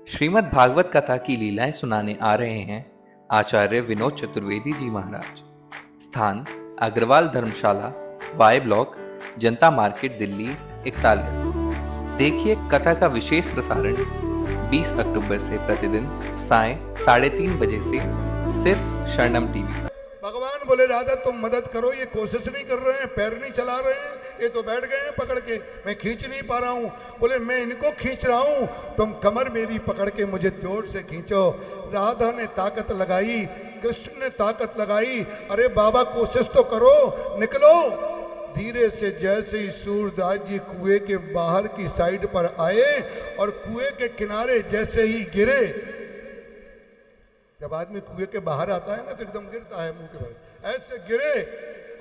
श्रीमद् भागवत कथा की लीलाएं सुनाने आ रहे हैं आचार्य विनोद चतुर्वेदी जी महाराज। स्थान अग्रवाल धर्मशाला, वाई ब्लॉक, जनता मार्केट, दिल्ली 41। देखिए कथा का विशेष प्रसारण 20 अक्टूबर से प्रतिदिन साय 3:30 बजे से सिर्फ शरणम टीवी पर। भगवान बोले राधा तुम मदद करो, ये कोशिश नहीं कर रहे हैं, पैर नहीं चला रहे हैं, ये तो बैठ गए हैं पकड़ के, मैं खींच नहीं पा रहा हूँ। बोले मैं इनको खींच रहा हूँ, तुम कमर मेरी पकड़ के मुझे जोर से खींचो। राधा ने ताकत लगाई, कृष्ण ने ताकत लगाई। अरे बाबा कोशिश तो करो, निकलो। धीरे से जैसे ही सूरदास जी कुएं के बाहर की साइड पर आए और कुएं के किनारे जैसे ही गिरे, जब आदमी कुएं के बाहर आता है ना तो एकदम गिरता है मुंह के बल, ऐसे गिरे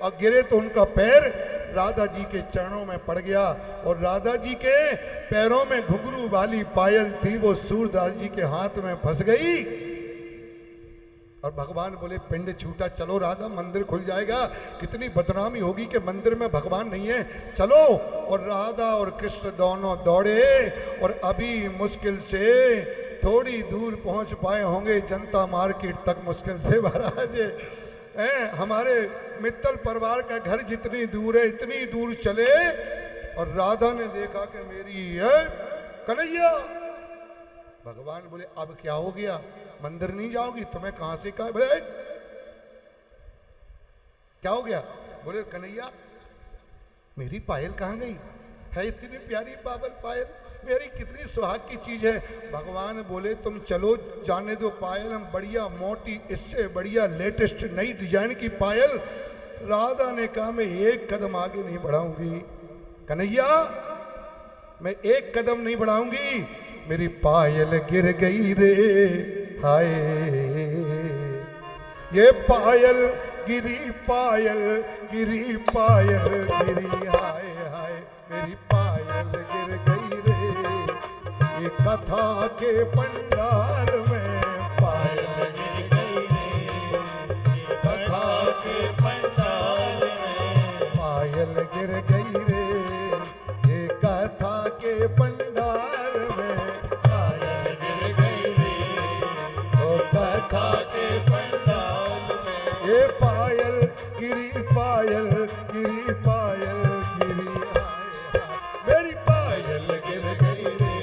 और गिरे तो उनका पैर राधा जी के चरणों में पड़ गया और राधा जी के पैरों में घुंघरू वाली पायल थी, वो सूरदास जी के हाथ में फंस गई। और भगवान बोले पिंड छूटा, चलो राधा मंदिर खुल जाएगा। कितनी बदनामी होगी कि मंदिर में भगवान नहीं है, चलो। और राधा और कृष्ण दोनों दौड़े और अभी मुश्किल से थोड़ी दूर पहुंच पाए होंगे, जनता मार्केट तक मुश्किल से। महाराज हमारे मित्तल परिवार का घर जितनी दूर है इतनी दूर चले और राधा ने देखा कि मेरी कन्हैया। भगवान बोले अब क्या हो गया, मंदिर नहीं जाओगी? तुम्हें कहां से कहा? बोले क्या हो गया? बोले कन्हैया मेरी पायल कहां गई है? इतनी प्यारी पायल मेरी, कितनी सुहाग की चीज है। भगवान बोले तुम चलो, जाने दो पायल, हम बढ़िया मोटी, इससे बढ़िया लेटेस्ट नई डिजाइन की पायल। राधा ने कहा मैं एक कदम आगे नहीं बढ़ाऊंगी कन्हैया, मैं एक कदम नहीं बढ़ाऊंगी, मेरी पायल गिर गई रे हाय। ये पायल गिरी, पायल गिरी, पायल गिरी हाय हाय, मेरी पायल गिर गई रे। ये कथा के पंडाल में पायल गिर गई रे, कथा के पंडाल में पायल गिर गई रे। ये कथा के पंडाल में पायल गिर गई रे, ओ कथा के पंडाल में। ये पायल गिरी, पायल गिरी, पायल गिरी हाय हाय, मेरी पायल गिर गई रे।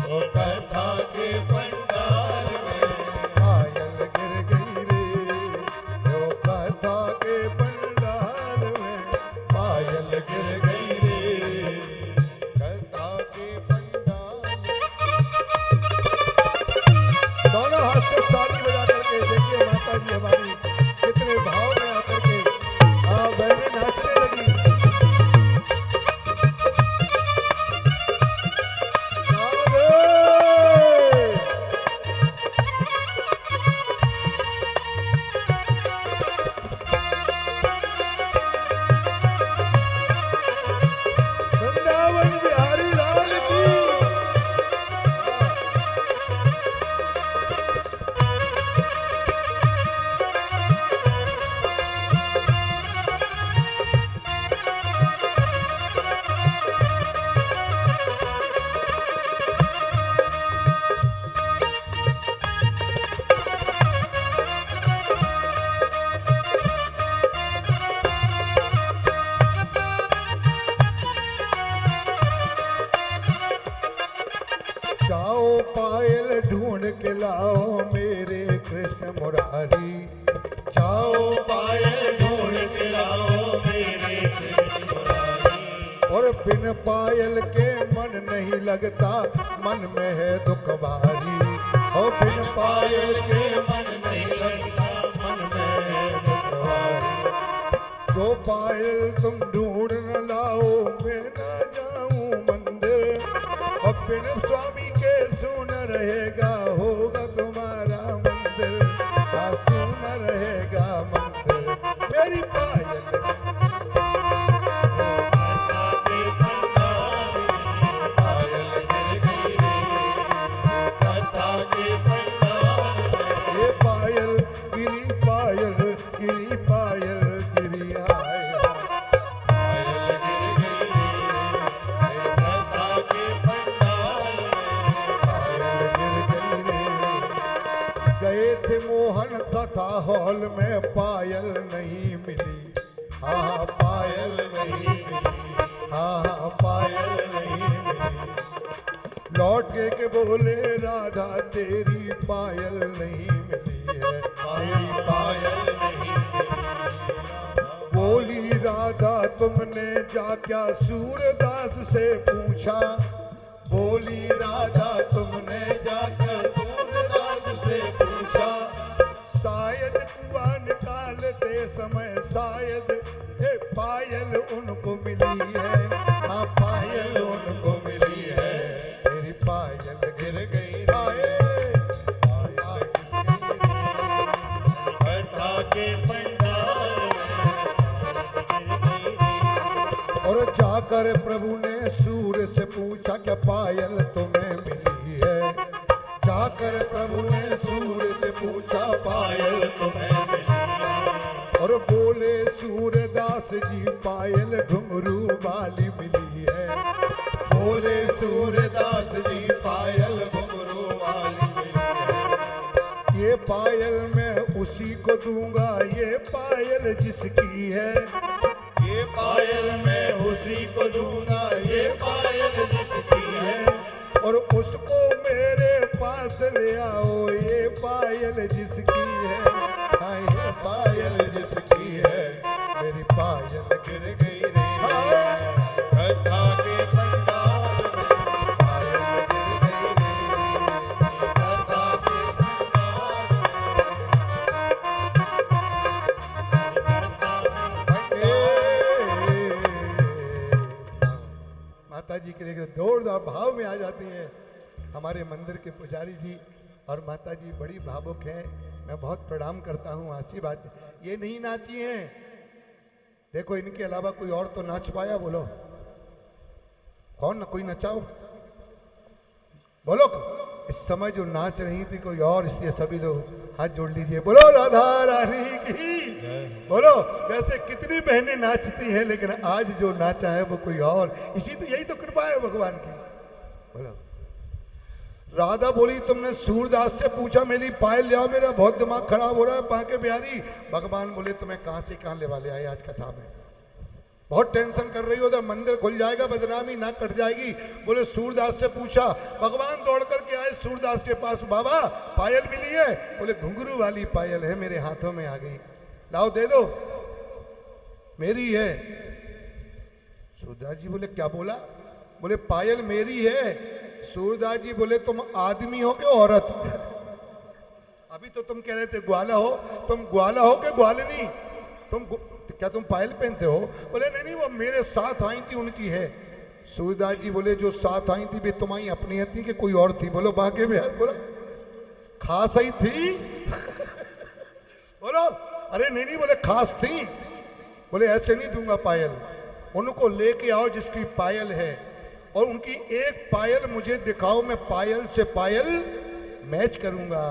ओ कथा के पंडाल में पायल गिर गई रे, ओ कथा के पंडाल में पायल गिर गई रे, कथा के पंडाल। दोनों हाथ से ताली बजा करके देखिए माता जी हमारी कितने भाव में आकर के बहनें नाचने लगी। वृंदावन बिहारी लाल की। जाओ पायल ढूंढ के लाओ मेरे कृष्ण मुरारी। जाओ पायल ढूंढ के लाओ मेरे कृष्ण मुरारी। और बिन पायल के मन नहीं लगता, मन में है दुख भारी। और बिन पायल के मन नहीं लगता, मन में है दुख भारी। जो पायल तुम ढूंढ न लाओ मैं न जाऊं मंदिर। और बिन स्वामी के सुन रहेगा, होगा तुम्हारा मंदिर, सुन रहेगा मंदिर। मेरी पायल ये पायल गिरी, पायल गिरी, पायल गिरी हाय हाय, पायल गिर गई रे, कथा के पंडाल में पायल गिर में पायल नहीं मिली, हाँ पायल नहीं मिली, हाँ पायल नहीं मिली। लौट के बोले राधा तेरी पायल नहीं मिली है, तेरी पायल नहीं मिली। बोली राधा तुमने जा क्या सूरदास से पूछा, बोली राधा तुमने जाकर सूरदास से पूछा। शायद कुआं निकालते समय शायद पायल उनको मिली है, हाँ पायल उनको मिली है। तेरी पायल गिर गई रे, पायल के पंडाल और जाकर प्रभु ने सूर्य से पूछा क्या पायल तुम्हें मिली है। जाकर प्रभु ने सूर्य से पूछा पायल तुम्हें मिली है। और बोले सूर्यदास जी पायल घुंघरू वाली मिली है। बोले सूर्यदास जी पायल घुंघरू वाली मिली है। ये पायल मैं उसी को दूंगा, ये पायल जिसकी है। ये पायल मैं उसी को दूंगा, ये पायल जिसकी है। और उसको मेरे पास ले आओ, ये पायल जिसकी है, हाँ ये पायल जिसकी है। मेरी पायल गिर गई रे गद्दा के पंडाल में, पायल गिर गई रे गद्दा के माता जी के लिए जोरदार भाव में आ जाती हैं हमारे मंदिर के पुजारी जी। और माता जी बड़ी भावुक हैं, मैं बहुत प्रणाम करता हूँ, आशीर्वाद। ये नहीं नाची हैं, देखो इनके अलावा कोई और तो नाच पाया, बोलो कौन ना कोई नचाओ, बोलो इस समय जो नाच रही थी कोई और, इसलिए सभी लोग हाथ जोड़ लीजिए, बोलो राधा रानी की बोलो। वैसे कितनी बहनें नाचती हैं, लेकिन आज जो नाचा है वो कोई और, इसी तो यही तो कृपा है भगवान की। बोलो राधा बोली तुमने सूरदास से पूछा मेरी पायल ले आओ, मेरा बहुत दिमाग खराब हो रहा है बांके बिहारी। भगवान बोले तुम्हें कहां से कहां ले वाले आए, आज कथा में बहुत टेंशन कर रही हो, उधर मंदिर खुल जाएगा, बदनामी ना कट जाएगी। बोले सूरदास से पूछा, भगवान दौड़ करके आए सूरदास के पास, बाबा पायल मिली है। बोले घुंघरू वाली पायल है, मेरे हाथों में आ गई, लाओ दे दो, मेरी है। सूरदास जी बोले क्या बोला? बोले पायल मेरी है। सूरदास जी बोले तुम आदमी हो कि औरत? अभी तो तुम कह रहे थे ग्वाला हो, तुम ग्वाला हो कि ग्वालिनी? तुम क्या तुम पायल पहनते हो? बोले नहीं नहीं, वो मेरे साथ आई थी उनकी है। सूरदास जी बोले जो साथ आई थी वे तुम्हारी अपनी थी कि कोई और थी? बोलो बाके बिहार, बोलो खास ही थी बोलो अरे नहीं नहीं, बोले खास थी। बोले ऐसे नहीं दूंगा पायल, उनको लेके आओ जिसकी पायल है, और उनकी एक पायल मुझे दिखाओ, मैं पायल से पायल मैच करूंगा,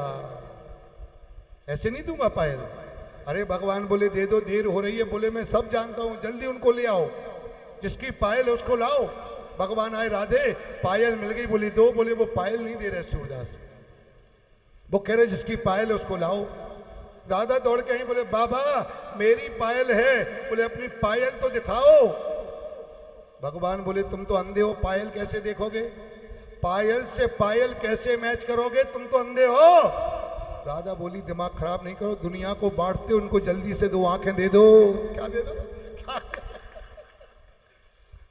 ऐसे नहीं दूंगा पायल। अरे भगवान बोले दे दो, देर हो रही है। बोले मैं सब जानता हूं, जल्दी उनको ले आओ, जिसकी पायल है उसको लाओ। भगवान आए, राधे पायल मिल गई। बोली दो। बोले वो पायल नहीं दे रहे सूरदास, वो कह रहे जिसकी पायल है उसको लाओ। राधा दौड़ के आई, बोले बाबा मेरी पायल है। बोले अपनी पायल तो दिखाओ। भगवान बोले तुम तो अंधे हो, पायल कैसे देखोगे? पायल से पायल कैसे मैच करोगे? तुम तो अंधे हो। राधा बोली दिमाग खराब नहीं करो, दुनिया को बांटते उनको जल्दी से 2 आंखें दे दो। क्या दे दो?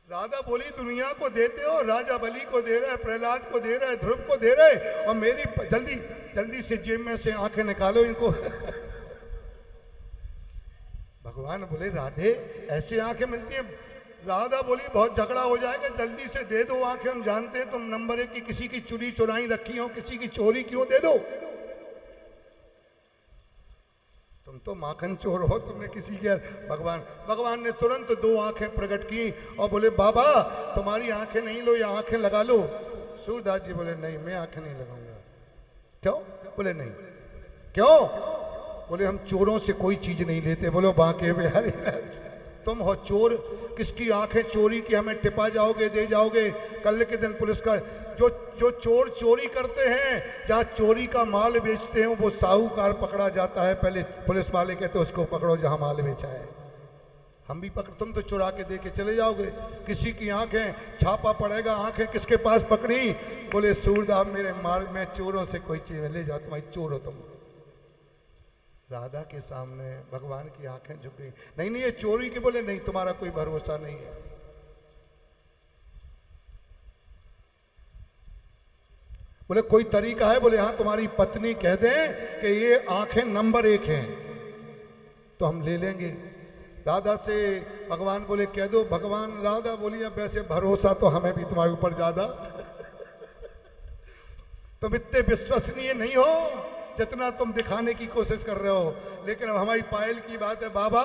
राधा बोली दुनिया को देते हो, राजा बलि को दे रहा है, प्रहलाद को दे रहा है, ध्रुव को दे रहे, और मेरी जल्दी जल्दी से जेब में से आंखें निकालो इनको भगवान बोले राधे ऐसे आंखें मिलती हैं? राधा बोली बहुत झगड़ा हो जाएगा, जल्दी से दे दो आंखें, हम जानते हैं तुम नंबर 1 की किसी की चुरी चुराई रखी हो, किसी की चोरी क्यों, दे दो। तुम तो माखन चोर हो, तुमने किसी के। भगवान ने तुरंत 2 आंखें प्रकट की और बोले बाबा तुम्हारी आंखें नहीं लो, या आंखें लगा लो। सूरदास जी बोले नहीं मैं आंखें नहीं लगाऊंगा। क्यों? बोले नहीं। क्यों? बोले हम चोरों से कोई चीज नहीं लेते। बोलो बांके बिहारी, तुम हो चोर, किसकी आंखें चोरी की हमें टिपा जाओगे, दे जाओगे। कल के दिन पुलिस का जो चोर चोरी करते हैं, जहाँ चोरी का माल बेचते हैं, वो साहूकार पकड़ा जाता है। पहले पुलिस वाले कहते उसको पकड़ो जहाँ माल बेचा है। हम भी पकड़, तुम तो चुरा के दे के चले जाओगे। किसी की आंखें, छापा पड़ेगा, आंखें किसके पास पकड़ी? बोले सूरदास मेरे मार्ग में चोरों से कोई चीज ले जाओ, तुम्हारी चोर हो तुम। राधा के सामने भगवान की आंखें झुक गई। नहीं नहीं ये चोरी की। बोले नहीं, तुम्हारा कोई भरोसा नहीं है। बोले कोई तरीका है? बोले हाँ, तुम्हारी पत्नी कह दे कि ये आंखें नंबर 1 हैं तो हम ले लेंगे। राधा से भगवान बोले कह दो। भगवान राधा बोली अब वैसे भरोसा तो हमें भी तुम्हारे ऊपर ज्यादा तुम इतने विश्वसनीय नहीं हो जितना तुम दिखाने की कोशिश कर रहे हो। लेकिन अब हमारी पायल की बात है, बाबा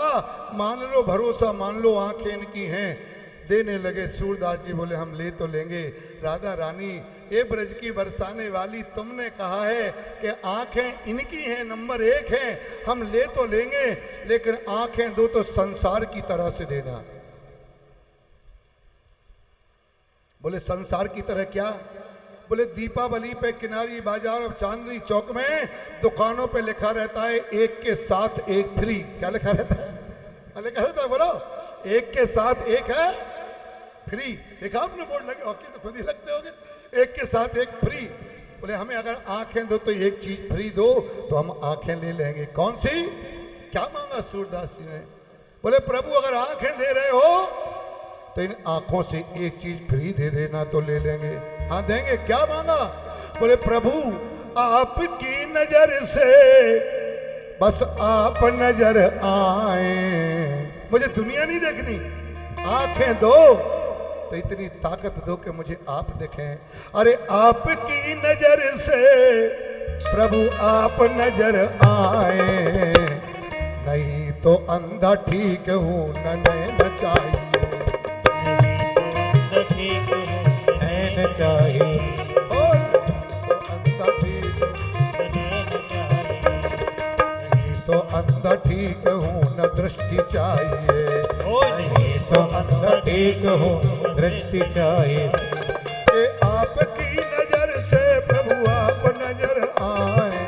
मान लो, भरोसा मान लो, आंखें इनकी हैं। देने लगे। सूरदास जी बोले हम ले तो लेंगे। राधा रानी, ए ब्रज की बरसाने वाली, तुमने कहा है कि आंखें इनकी हैं, नंबर 1 हैं, हम ले तो लेंगे, लेकिन आंखें दो तो संसार की तरह से देना। बोले संसार की तरह क्या? बोले दीपावली पे किनारी बाजार और चांदनी चौक में दुकानों पे लिखा रहता है 1 के साथ 1 फ्री। क्या लिखा रहता है? क्या लिखा रहता है? बोलो 1 के साथ 1 है फ्री। देखा आपने बोर्ड लगे? हॉकी तो खुद ही लगते होंगे। 1 के साथ 1 फ्री। बोले हमें अगर आंखें दो तो 1 चीज फ्री दो, तो हम आंखें ले लेंगे। कौन सी? क्या मांगा सूरदास जी ने? बोले प्रभु अगर आंखें दे रहे हो तो इन आंखों से 1 चीज फ्री दे देना तो ले लेंगे। हाँ देंगे। क्या मांगा? बोले प्रभु आपकी नजर से बस आप नजर आए, मुझे दुनिया नहीं देखनी, आंखें दो तो इतनी ताकत दो कि मुझे आप देखें। अरे आपकी नजर से प्रभु आप नजर आए, नहीं तो अंधा ठीक हूं न नैन चाहिए, चाहिए तो अंधा ठीक हूँ न दृष्टि चाहिए, नहीं तो अंधा ठीक हूँ दृष्टि चाहिए। आपकी नजर से प्रभु आप नजर आए,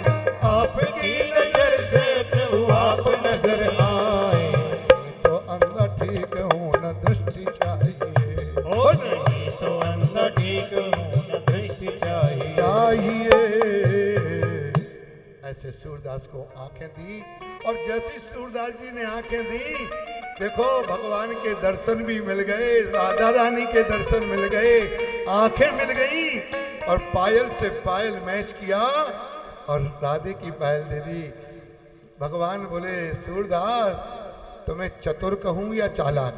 आपकी नजर से प्रभु आप नजर आए, तो अंधा ठीक हूँ न दृष्टि चाहिए, नहीं तो अंधा ठीक हूँ न दृष्टि चाहिए। ऐसे सूरदास को आंखें दी, और जैसी सूरदास जी ने आंखें दी, देखो भगवान के दर्शन भी मिल गए, राधा रानी के दर्शन मिल गए, आंखें मिल गई, और पायल से पायल मैच किया और राधे की पायल दे दी। भगवान बोले सूरदास तुम्हें चतुर कहूं या चालाक?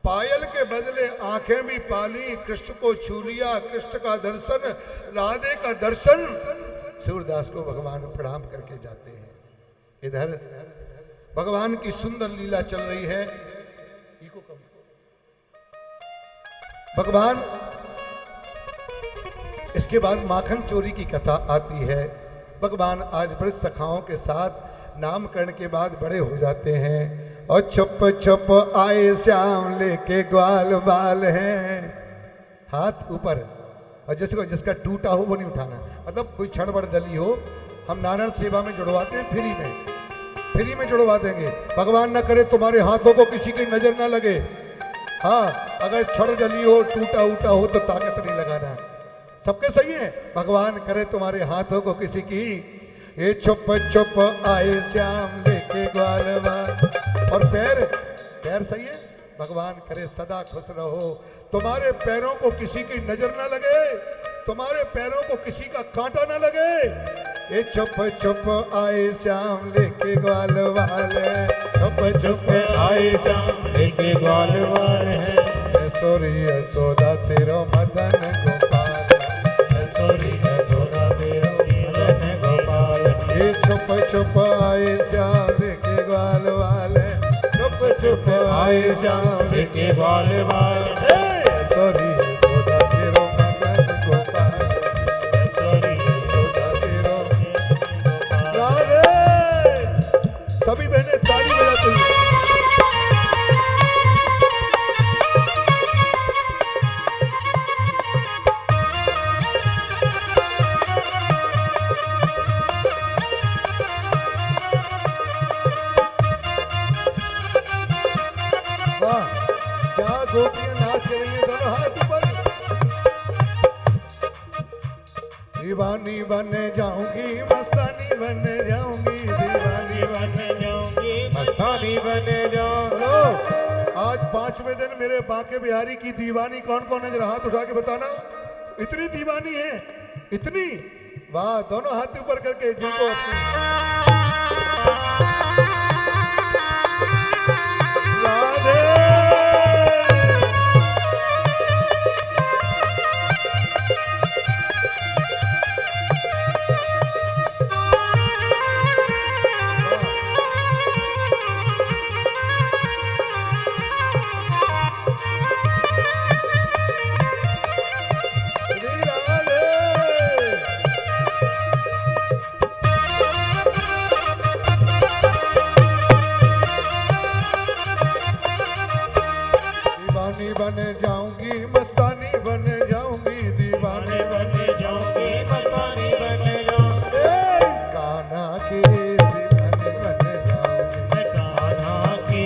पायल के बदले आंखें भी पाली, कृष्ण को छू लिया, कृष्ण का दर्शन, राधे का दर्शन। सूरदास को भगवान प्रणाम करके जाते हैं। इधर भगवान की सुंदर लीला चल रही है। भगवान, इसके बाद माखन चोरी की कथा आती है। भगवान आज बड़े सखाओं के साथ नामकरण के बाद बड़े हो जाते हैं, और छुप छुप आए श्याम लेके ग्वाल बाल हैं, हाथ ऊपर, और जिसका टूटा हो वो नहीं उठाना, मतलब कोई क्षण बड़ डली हो। हम नारायण सेवा में जुड़वाते हैं, फ्री में जुड़वा देंगे। भगवान न करे तुम्हारे हाथों को किसी की नजर ना लगे। हाँ, अगर छड़ डली हो, टूटा उटा हो तो ताकत नहीं लगाना। सबके सही है? भगवान करे तुम्हारे हाथों को किसी की, ये छुप छुप आए श्याम लेके ग्वाल बाल, और पैर सही है? भगवान करे सदा खुश रहो, तुम्हारे पैरों को किसी की नजर ना लगे, तुम्हारे पैरों को किसी का कांटा ना लगे। ये छुप छुप आए श्याम लेके ग्वाल वाले, छुप छुप आए श्याम लेके ग्वाल वाल है, ऐश्वर्य यशोदा तेरो मदन गोपाल, ऐश्वर्य यशोदा तेरो मदन गोपाल। ये छुप छुप आए श्याम लेके ग्वाल वाले, छुप छुप आए श्याम लेके ग्वाल वाल, ऐश्वर्य यशोदा तेरो मदन गोपाल, ऐश्वर्य यशोदा तेरो। राधे! सभी बहनें ताली बजाती हैं। गोपियां नाच रही हैं दोनों हाथ ऊपर। दीवानी बन जाऊंगी मस्तानी बन जाऊंगी, दीवानी बन जाऊंगी मस्तानी बन जाऊंगी। बोलो आज 5वें दिन मेरे बांके बिहारी की दीवानी कौन कौन है, जरा हाथ उठा के बताना। इतनी दीवानी है, इतनी, वाह, दोनों हाथ ऊपर करके जिनको राधे। बन जाऊंगी मस्तानी बन जाऊंगी, दीवानी बन जाऊंगी मस्तानी बन जाऊंगी। कान्हा की दीवानी बन जाऊंगी, कान्हा की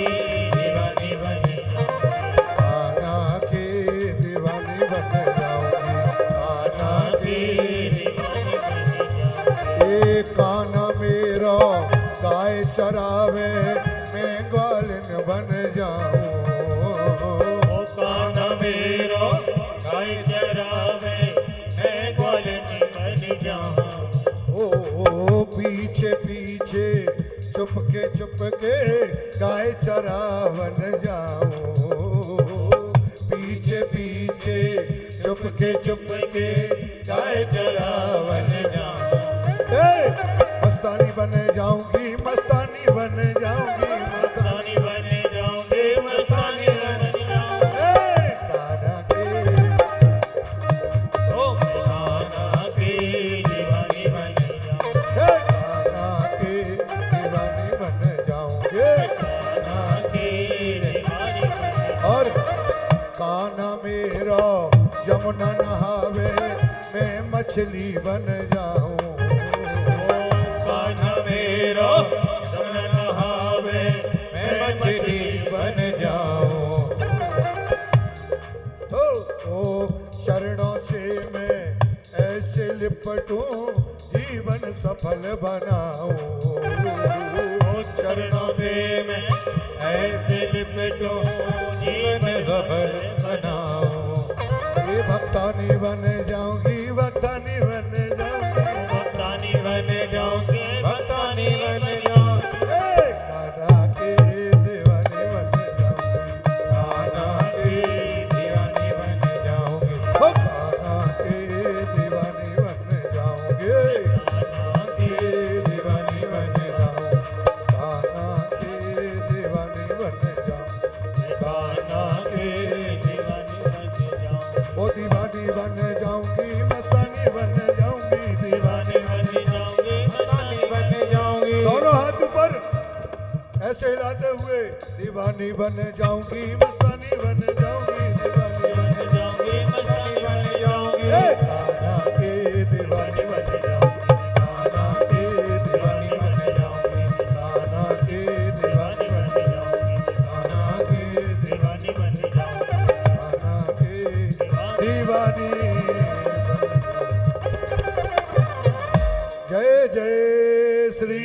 दीवानी बन जाऊंगी, कान्हा की दीवानी बन जाऊंगी, कान्हा की दीवानी बन जाऊंगी। कान्हा मेरा गाय चरावे मैं ग्वालिन बन जाऊं, कान्हा मेरो गाय चरावे मैं ग्वालिन बन जाऊं। ओ पीछे पीछे चुपके गाय चरावन जाऊं, पीछे पीछे चुपके गाय चरावन जाऊं। मस्तानी बन जाऊंगी मस्तानी बन जाऊंगी, मस्तानी बन जाऊंगी मस्तानी बन जाऊंगी। कान्हा के ओ कान्हा की दीवानी बन जाऊंगी, कान्हा के दीवानी बन जाऊंगे, कान्हा की दीवानी बन जाऊंगी। और कान्हा मेरा यमुना नहावे मैं मछली बन जाऊं, कान्हा मेरो यमुना नहावे मैं मछली बन जाऊं। ओ शरणों से मैं ऐसे लिपटूं जीवन सफल बनाऊं, ओ चरणों से मैं ऐसे लिपटूं जीवन सफल बनाऊं। ये भक्तानी बन जाऊंगी भक्तानी बन जाऊंगी, भक्तानी बन जाऊंगी भक्तानी बन जाऊंगी। कान्हा के दीवानी बन जाऊंगी, कान्हा की दीवानी बन जाऊंगी, ओ कान्हा के दीवानी बन जाऊंगी, कान्हा की दीवानी बन जाऊंगी, कान्हा के दीवानी बन जाऊंगी, कान्हा की दीवानी बन जाऊंगी। ओ दीवानी बन जाऊंगी मस्तानी बन जाऊंगी, दीवानी बन जाऊंगी मस्तानी बन जाऊंगी। दोनों हाथ ऊपर ऐसे हिलाते हुए, दीवानी बन जाऊंगी मस्तानी बन जाऊंगी, दीवानी बन जाऊंगी मस्तानी बन जाऊंगी। कान्हा के दीवानी बन जाऊंगी, कान्हा के दीवानी बन जाऊंगी, कान्हा के दीवानी बन जाऊंगी, कान्हा के दीवानी बन जाऊंगी, कान्हा के दीवानी। जय जय श्री,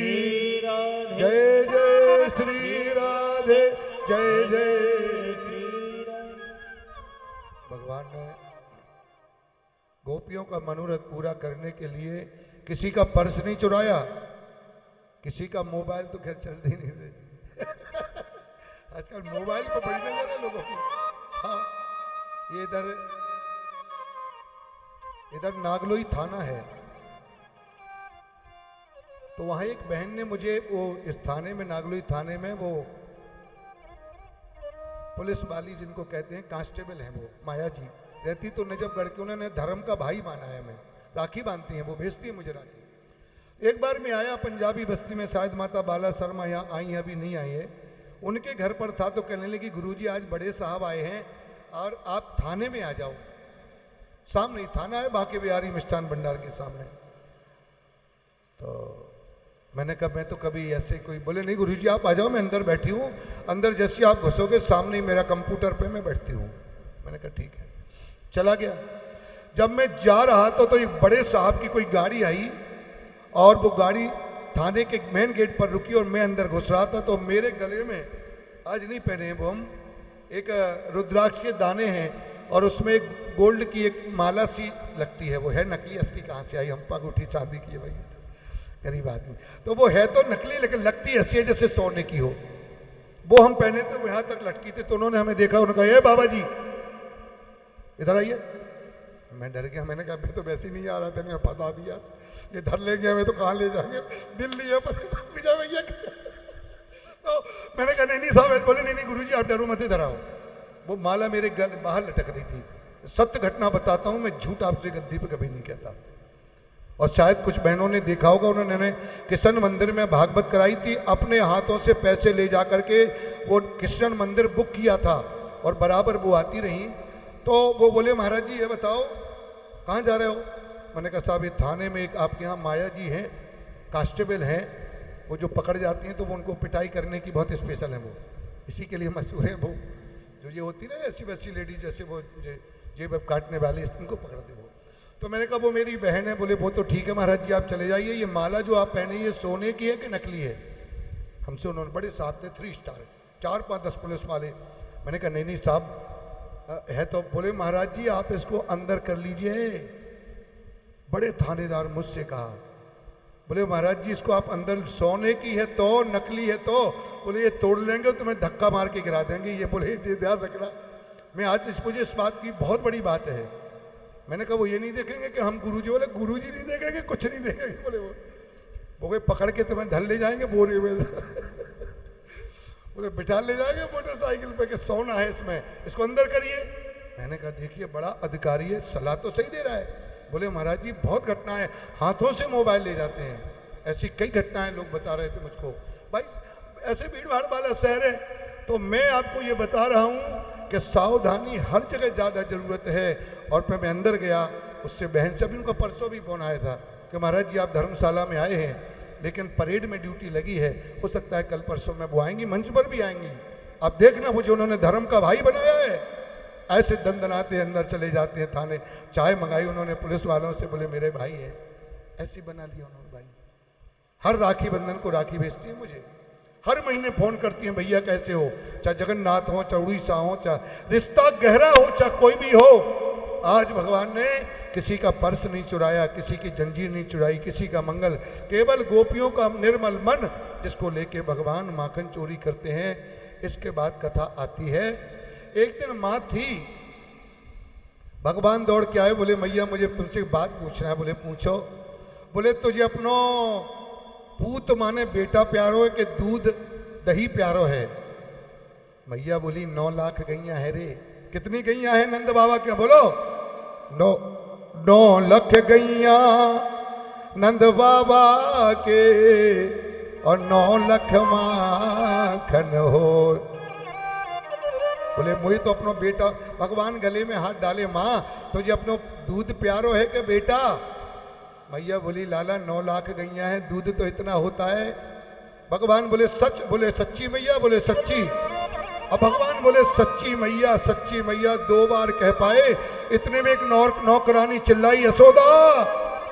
जय जय श्री राधे, जय जय भगवान ने गोपियों का मनोरथ पूरा करने के लिए किसी का पर्स नहीं चुराया, किसी का मोबाइल तो खैर चलते ही नहीं थे। आजकल मोबाइल को बड़ी नजर है लोगों की। हाँ, ये इधर नागलोई थाना है, तो वहां एक बहन ने मुझे वो इस थाने में, नागलोई थाने में, वो पुलिस वाली जिनको कहते हैं कांस्टेबल हैं, वो माया जी रहती तो नजफगढ़ के, उन्होंने धर्म का भाई माना है, मैं राखी बांधती हैं, वो भेजती है मुझे राखी। एक बार मैं आया पंजाबी बस्ती में, शायद माता बाला शर्मा यहाँ आई, अभी नहीं आई है, उनके घर पर था, तो कहने लगी गुरुजी आज बड़े साहब आए हैं और आप थाने में आ जाओ। सामने ही थाना है, बांके बिहारी मिष्ठान भंडार के सामने। तो मैंने कहा मैं तो कभी ऐसे कोई, बोले नहीं गुरुजी आप आ जाओ, मैं अंदर बैठी हूँ, अंदर जैसे आप घुसोगे सामने ही मेरा कंप्यूटर पे मैं बैठती हूँ। मैंने कहा ठीक है, चला गया। जब मैं जा रहा था तो एक बड़े साहब की कोई गाड़ी आई और वो गाड़ी थाने के मेन गेट पर रुकी और मैं अंदर घुस रहा था। तो मेरे गले में आज नहीं पहने हैं वो, हम एक रुद्राक्ष के दाने हैं और उसमें एक गोल्ड की एक माला सी लगती है, वो है नकली, असली कहाँ से आई, हम पगुठी चांदी की है भाई, गरीब आदमी। तो वो है तो नकली लेकिन लगती ऐसी है जैसे सोने की हो। वो हम पहने थे, वो यहाँ तक लटकी थी। तो उन्होंने हमें देखा, उन्होंने कहा ए बाबा जी इधर आइए। मैं डर गया, मैंने कहा मैं तो वैसे ही नहीं आ रहा था, फंसा दिया, ये धर ले गया, मैं तो कहाँ ले जाएंगे, दिल्ली है पता भैया। तो मैंने कहा नहीं साहब, बोले नहीं गुरुजी आप डरो मत, इधर आओ। वो माला मेरे गल बाहर लटक रही थी। सत्य घटना बताता हूँ, मैं झूठ आपसे गद्दी पे कभी नहीं कहता। और शायद कुछ बहनों ने देखा होगा, उन्होंने किशन मंदिर में भागवत कराई थी, अपने हाथों से पैसे ले जा करके वो किशन मंदिर बुक किया था और बराबर वो आती रही। तो वो बोले महाराज जी ये बताओ कहाँ जा रहे हो। मैंने कहा साहब ये थाने में एक आपके यहाँ माया जी हैं, कांस्टेबल हैं, वो जो पकड़ जाती हैं तो वो उनको पिटाई करने की बहुत स्पेशल है, वो इसी के लिए मशहूर है। वो जो ये होती ना ऐसी वैसी लेडी, जैसे वो जेब काटने वाले, इनको पकड़ते वो। तो मैंने कहा वो मेरी बहन है। बोले वो तो ठीक है महाराज जी आप चले जाइए, ये माला जो आप पहने ये सोने की है कि नकली है। हमसे उन्होंने, बड़े साहब थे 3 स्टार, 4 5 10 पुलिस वाले। मैंने कहा नहीं साहब है तो। बोले महाराज जी आप इसको अंदर कर लीजिए। बड़े थानेदार मुझसे कहा, बोले महाराज जी इसको आप अंदर, सोने की है तो नकली है तो, बोले ये तोड़ लेंगे तो मैं धक्का मार के गिरा देंगे। ये बोले ये ध्यान रखना। मैं आज मुझे इस बात की बहुत बड़ी बात है। मैंने कहा वो ये नहीं देखेंगे कि हम गुरुजी, बोले गुरुजी नहीं देखेंगे, कुछ नहीं देखेंगे। बोले वो पकड़ के तुम्हें धर ले जाएंगे बोरे में बोले बिठा ले जाएंगे मोटरसाइकिल पे कि सोना है इसमें, इसको अंदर करिए। मैंने कहा देखिए बड़ा अधिकारी है, सलाह तो सही दे रहा है। बोले महाराज जी बहुत घटनाएं, हाथों से मोबाइल ले जाते हैं, ऐसी कई घटनाएं लोग बता रहे थे मुझको। भाई ऐसे भीड़ भाड़ वाला शहर है, तो मैं आपको ये बता रहा हूँ कि सावधानी हर जगह ज़्यादा ज़रूरत है। और फिर मैं अंदर गया, उससे बहन से भी उनका परसों भी फोन आया था कि महाराज जी आप धर्मशाला में आए हैं लेकिन परेड में ड्यूटी लगी है, हो सकता है कल परसों में वो आएंगी, मंच पर भी आएंगी। आप देखना वो जो उन्होंने धर्म का भाई बनाया है, ऐसे दंदनाते अंदर चले जाते हैं थाने। चाय मंगाई उन्होंने पुलिस वालों से, बोले मेरे भाई है, ऐसे बना लिया उन्होंने भाई। हर राखी बंधन को राखी भेजती है मुझे, हर महीने फोन करती हैं भैया कैसे हो, चाहे जगन्नाथ हो, चाहे उड़ीसा हो, चाहे रिश्ता गहरा हो, चाहे कोई भी हो। आज भगवान ने किसी का पर्स नहीं चुराया, किसी की जंजीर नहीं चुराई, किसी का मंगल, केवल गोपियों का निर्मल मन जिसको लेके भगवान माखन चोरी करते हैं। इसके बाद कथा आती है, एक दिन माँ थी, भगवान दौड़ के आए, बोले मैया मुझे तुमसे बात पूछना है। बोले पूछो। बोले तुझे अपनो पूत माने बेटा प्यारो है कि दूध दही प्यारो है। मैया बोली 9 लाख गैया है रे। कितनी गैया है नंद बाबा के, बोलो 9 लाख गैया नंद बाबा के और 9 लाख माखन हो। बोले मुझे तो अपनो बेटा, भगवान गले में हाथ डाले, माँ तुझे अपनो दूध प्यारो है कि बेटा। मैया बोली लाला 9 लाख गैया है, दूध तो इतना होता है। भगवान बोले सच, बोले सच्ची मैया, बोले सच्ची। अब भगवान बोले सच्ची मैया 2 बार कह पाए। इतने में एक नौकरानी चिल्लाई, यशोदा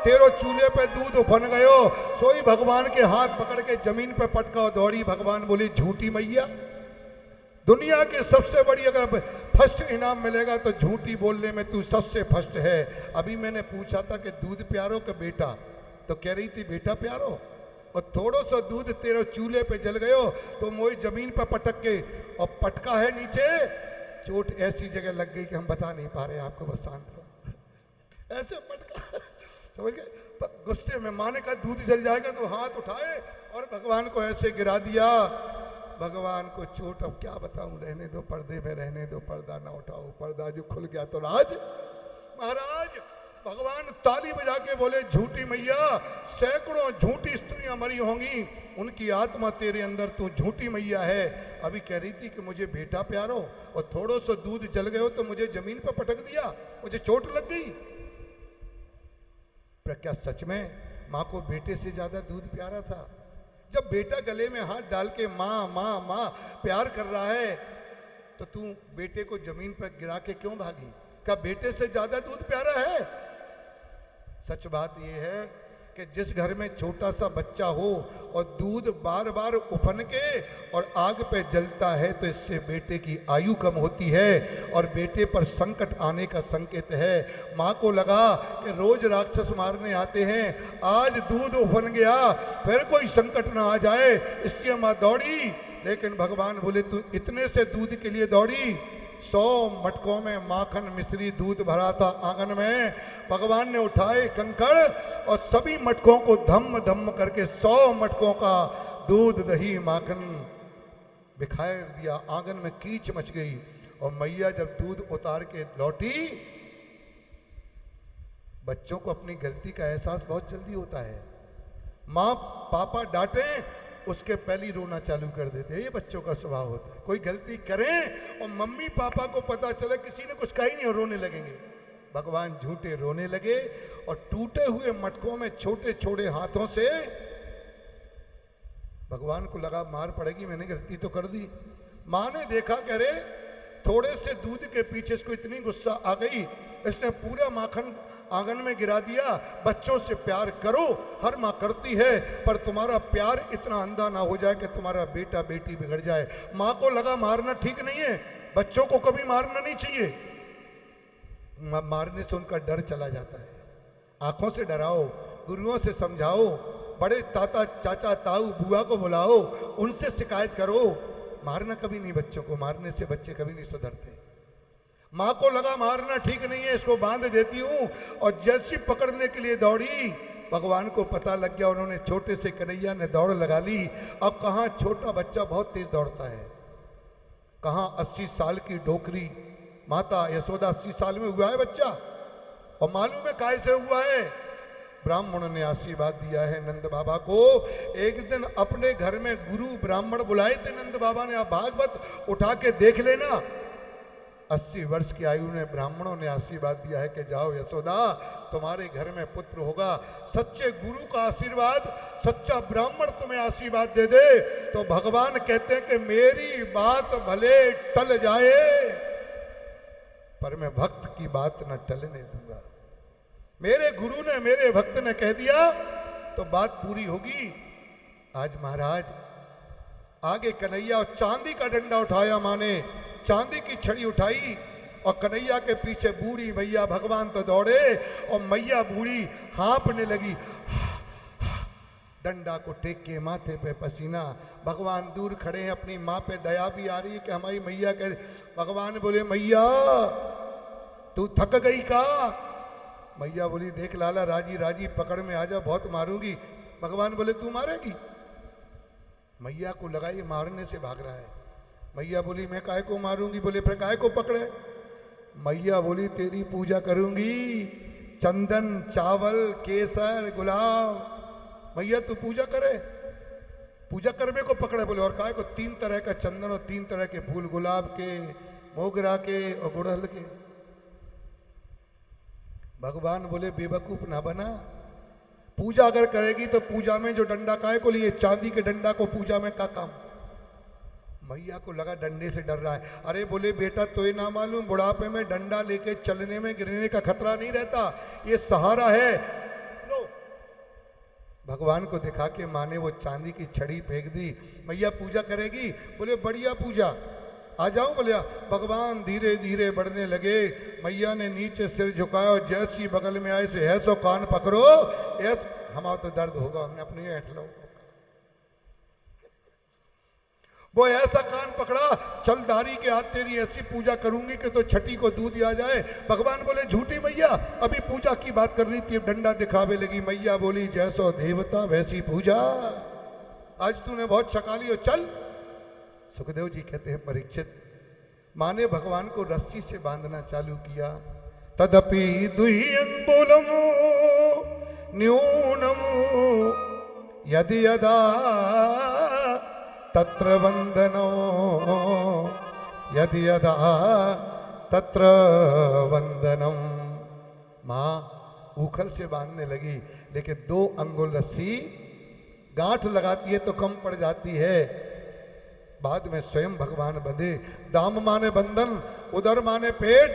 तेरो चूल्हे पे दूध उफन गयो। सोई भगवान के हाथ पकड़ के जमीन पे पटका दौड़ी। भगवान बोली झूठी मैया, दुनिया के सबसे बड़ी अगर फर्स्ट इनाम मिलेगा तो झूठी बोलने में तू सबसे फर्स्ट है। अभी मैंने पूछा था कि दूध प्यारो का बेटा, तो कह रही थी बेटा प्यारो, और थोड़ो सा दूध तेरे चूल्हे पे जल गयो तो मोई जमीन पर पटक के, और पटका है नीचे, चोट ऐसी जगह लग गई कि हम बता नहीं पा रहे आपको, बस शांत रहो। ऐसे पटका, समझ गए। गुस्से में माँ ने कहा दूध जल जाएगा, तो हाथ उठाए और भगवान को ऐसे गिरा दिया। भगवान को चोट, अब क्या बताऊं, रहने दो, पर्दे में रहने दो, पर्दा ना उठाओ। पर्दा जो खुल गया तो राज महाराज। भगवान ताली बजा के बोले झूठी मैया, सैकड़ों झूठी स्त्रियां मरी होंगी, उनकी आत्मा तेरे अंदर, तू झूठी मैया है। अभी कह रही थी कि मुझे बेटा प्यारो, और थोड़ो सा दूध जल गए हो तो मुझे जमीन पर पटक दिया, मुझे चोट लग गई। पर क्या सच में माँ को बेटे से ज्यादा दूध प्यारा था? जब बेटा गले में हाथ डाल के माँ माँ माँ प्यार कर रहा है, तो तू बेटे को जमीन पर गिरा के क्यों भागी? क्या बेटे से ज्यादा दूध प्यारा है? सच बात यह है कि जिस घर में छोटा सा बच्चा हो और दूध बार बार उफन के और आग पे जलता है, तो इससे बेटे की आयु कम होती है और बेटे पर संकट आने का संकेत है। माँ को लगा कि रोज राक्षस मारने आते हैं, आज दूध उफन गया, फिर कोई संकट ना आ जाए, इसलिए माँ दौड़ी। लेकिन भगवान बोले तू इतने से दूध के लिए दौड़ी? 100 मटकों में माखन मिश्री दूध भरा था आंगन में। भगवान ने उठाए कंकड़ और सभी मटकों को धम धम करके 100 मटकों का दूध दही माखन बिखेर दिया। आंगन में कीच मच गई और मैया जब दूध उतार के लौटी, बच्चों को अपनी गलती का एहसास बहुत जल्दी होता है। माँ पापा डांटे उसके पहले ही रोना चालू कर देते हैं। ये बच्चों का स्वभाव होता है। कोई गलती करें और मम्मी पापा को पता चले किसी ने कुछ कहा ही नहीं और रोने लगेंगे। भगवान झूठे रोने लगे और टूटे हुए मटकों में छोटे छोटे हाथों से, भगवान को लगा मार पड़ेगी, मैंने गलती तो कर दी। माँ ने देखा कह रहे थोड़े से दूध के पीछे इसको इतनी गुस्सा आ गई, इसने पूरा माखन आंगन में गिरा दिया। बच्चों से प्यार करो, हर माँ करती है, पर तुम्हारा प्यार इतना अंधा ना हो जाए कि तुम्हारा बेटा बेटी बिगड़ जाए। माँ को लगा मारना ठीक नहीं है, बच्चों को कभी मारना नहीं चाहिए। मारने से उनका डर चला जाता है। आंखों से डराओ, गुरुओं से समझाओ, बड़े ताता चाचा ताऊ बुआ को बुलाओ, उनसे शिकायत करो। मारना कभी नहीं, बच्चों को मारने से बच्चे कभी नहीं सुधरते। माँ को लगा मारना ठीक नहीं है, इसको बांध देती हूं, और जैसी पकड़ने के लिए दौड़ी, भगवान को पता लग गया। उन्होंने छोटे से कन्हैया ने दौड़ लगा ली। अब कहाँ छोटा बच्चा बहुत तेज दौड़ता है, कहाँ 80 साल की डोकरी माता यशोदा 80 साल में हुआ है बच्चा। और मालूम है काय से हुआ है? ब्राह्मणों ने आशीर्वाद दिया है नंद बाबा को। एक दिन अपने घर में गुरु ब्राह्मण बुलाए थे नंद बाबा ने, आप भागवत उठा के देख लेना। 80 वर्ष की आयु में ब्राह्मणों ने आशीर्वाद दिया है कि जाओ यशोदा, तुम्हारे घर में पुत्र होगा। सच्चे गुरु का आशीर्वाद, सच्चा ब्राह्मण तुम्हें आशीर्वाद दे दे तो भगवान कहते हैं कि मेरी बात भले टल जाए, पर मैं भक्त की बात न टलने दूंगा। मेरे गुरु ने, मेरे भक्त ने कह दिया तो बात पूरी होगी। आज महाराज आगे कन्हैया, और चांदी का डंडा उठाया माँ ने, चांदी की छड़ी उठाई, और कन्हैया के पीछे बूढ़ी मैया। भगवान तो दौड़े और मैया बूढ़ी हाँफने लगी। डंडा को टेक के माथे पे पसीना। भगवान दूर खड़े हैं, अपनी माँ पे दया भी आ रही है कि हमारी मैया कह। भगवान बोले मैया तू थक गई का? मैया बोली देख लाला राजी राजी पकड़ में आ जा, बहुत मारूंगी। भगवान बोले तू मारेगी? मैया को लगा ये मारने से भाग रहा है। मैया बोली मैं काहे को मारूंगी? बोले फिर काहे को पकड़े? मैया बोली तेरी पूजा करूंगी, चंदन चावल केसर गुलाब। मैया तू पूजा करे, पूजा करने को पकड़े। बोले और काहे को? 3 तरह का चंदन और 3 तरह के फूल, गुलाब के, मोगरा के और गुड़हल के। भगवान बोले बेवकूफ ना बना, पूजा अगर करेगी तो पूजा में जो डंडा काहे को लिए? चांदी के डंडा को पूजा में का काम? मैया को लगा डंडे से डर रहा है। अरे बोले बेटा तो ये ना मालूम, बुढ़ापे में डंडा लेके चलने में गिरने का खतरा नहीं रहता, ये सहारा है। लो। भगवान को दिखा के माँ ने वो चांदी की छड़ी फेंक दी। मैया पूजा करेगी? बोले बढ़िया पूजा, आ जाऊं? बोले भगवान धीरे धीरे बढ़ने लगे। मैया ने नीचे सिर झुकाया और जैसी बगल में आए से ऐसो कान पकड़ो, ऐस हमारा तो दर्द होगा, हमने अपनी ऐठ लो। वो ऐसा कान पकड़ा, चल दारी के हाथ तेरी ऐसी पूजा करूंगी कि तो छठी को दूध आ जाए। भगवान बोले झूठी मैया, अभी पूजा की बात कर रही थी, डंडा दिखावे लगी। मैया बोली जैसो देवता वैसी पूजा, आज तूने बहुत छका ली हो, चल। सुखदेव जी कहते हैं परीक्षित, माँ ने भगवान को रस्सी से बांधना चालू किया। तदपि दुहि अंगुलम न्यूनम यदि यदा तत्र वंदनो, यदि यदा तत्र वंदनम। माँ उखल से बांधने लगी, लेकिन 2 अंगुल रस्सी गांठ लगाती है तो कम पड़ जाती है, बाद में स्वयं भगवान बंधे। दाम माने बंधन, उदर माने पेट,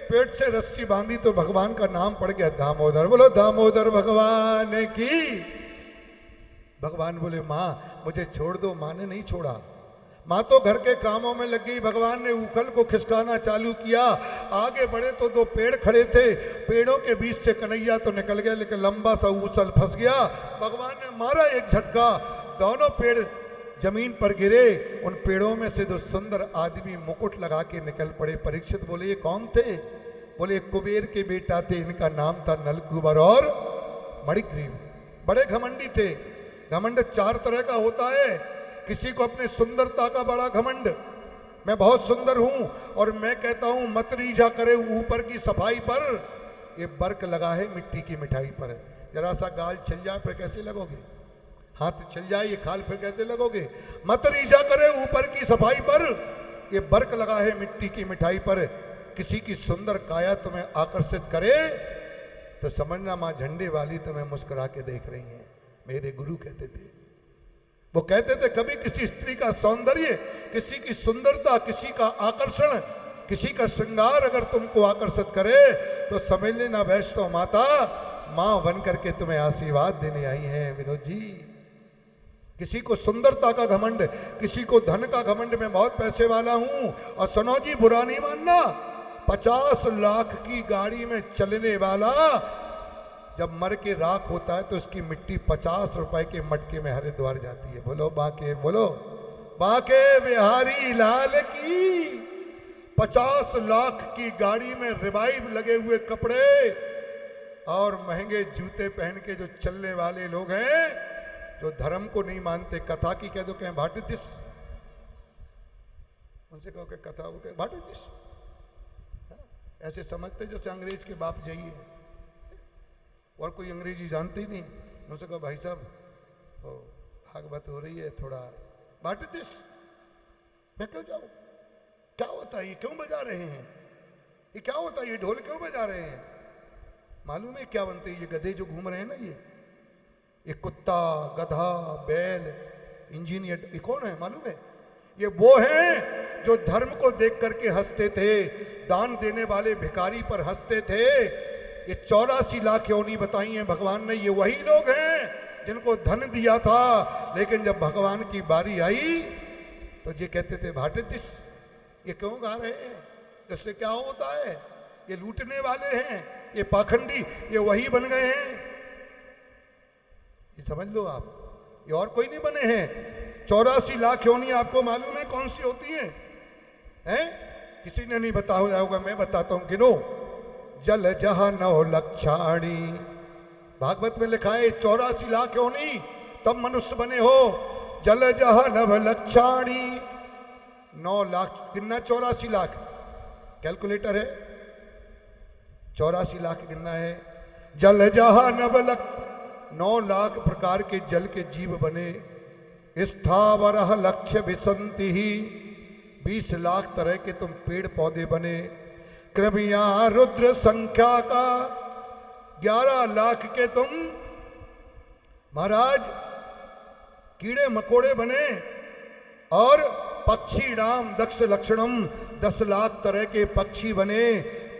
पेट से रस्सी बांधी तो भगवान का नाम पड़ गया दामोदर। बोलो दामोदर भगवान की। भगवान बोले माँ मुझे छोड़ दो, माँ ने नहीं छोड़ा। माँ तो घर के कामों में लग गई। भगवान ने उखल को खिसकाना चालू किया। आगे बढ़े तो दो पेड़ खड़े थे, पेड़ों के बीच से कन्हैया तो निकल गया, लेकिन लंबा सा ऊसल फंस गया। भगवान ने मारा एक झटका, दोनों पेड़ जमीन पर गिरे। उन पेड़ों में से दो सुंदर आदमी मुकुट लगा के निकल पड़े। परीक्षित बोले ये कौन थे? बोले कुबेर के बेटा थे, इनका नाम था नलकुबर और मणिग्रीव। बड़े घमंडी थे। घमंड चार तरह का होता है। किसी को अपने सुंदरता का बड़ा घमंड, मैं बहुत सुंदर हूं और मैं कहता हूं मत रीझा करे ऊपर की सफाई पर, ये बर्क लगा है मिट्टी की मिठाई पर। जरा सा गाल छिल जाए फिर कैसे लगोगे? हाथ छिल जाए ये खाल फिर कैसे लगोगे? मत रीझा करे ऊपर की सफाई पर, ये बर्क लगा है मिट्टी की मिठाई पर। किसी की सुंदर काया तुम्हें आकर्षित करे तो समझना माँ झंडे वाली तुम्हें मुस्कुरा के देख रही है। मेरे गुरु कहते थे, वो कहते थे कभी किसी स्त्री का सौंदर्य, किसी की सुंदरता, किसी का आकर्षण, किसी का श्रृंगार अगर तुमको आकर्षित करे तो समझ लेना वैष्णव माता मां बन करके तुम्हें आशीर्वाद देने आई हैं। विनोद जी, किसी को सुंदरता का घमंड, किसी को धन का घमंड, मैं बहुत पैसे वाला हूं। और सुनो जी बुरा नहीं मानना, 50 लाख की गाड़ी में चलने वाला जब मर के राख होता है तो उसकी मिट्टी 50 रुपए के मटके में हरिद्वार जाती है। बोलो बाके, बोलो बाके बिहारी लाल की। 50 लाख की गाड़ी में रिवाइव लगे हुए कपड़े और महंगे जूते पहन के जो चलने वाले लोग हैं, जो धर्म को नहीं मानते, कथा की कह दो कहें भाट दिस, उनसे कहो कि कथा वो कहे भाट दिस, ऐसे समझते जैसे अंग्रेज के बाप जाइए और कोई अंग्रेजी जानते ही नहीं। उनसे कहो भाई साहब भागवत हो रही है, थोड़ा बांट दिस। मैं क्यों जाऊं? क्या होता है? ये क्यों बजा रहे हैं? ये क्या होता है? ये ढोल क्यों बजा रहे हैं? मालूम है क्या बनते हैं? ये गधे जो घूम रहे हैं ना, ये कुत्ता, गधा, बैल, इंजीनियर, ये कौन है मालूम है? ये वो हैं जो धर्म को देख करके हंसते थे, दान देने वाले भिखारी पर हंसते थे। ये 84 लाख योनि बताई हैं भगवान ने, ये वही लोग हैं जिनको धन दिया था, लेकिन जब भगवान की बारी आई तो ये कहते थे भाटे दिस। ये क्यों गा रहे हैं? इससे क्या होता है? ये लूटने वाले हैं, ये पाखंडी, ये वही बन गए हैं। ये समझ लो आप, ये और कोई नहीं बने हैं। 84 लाख योनि आपको मालूम है कौन सी होती है? किसी ने नहीं बताया होगा, मैं बताता हूं। गिनो, जल जहा 9 लक्षाणी, भागवत में लिखा है 84 लाख योनि तब मनुष्य बने हो। जल जहा 9 लक्षाणी, 9 लाख गिनना, 84 लाख कैलकुलेटर है, 84 लाख गिनना है। जल जहा 9 लाख प्रकार के जल के जीव बने। स्थावर लक्ष्य विसंति ही, 20 लाख तरह के तुम पेड़ पौधे बने। कृमिया रुद्र संख्या का 11 लाख के तुम महाराज कीड़े मकोड़े बने। और पक्षी राम दक्ष लक्षणम, 10 लाख तरह के पक्षी बने।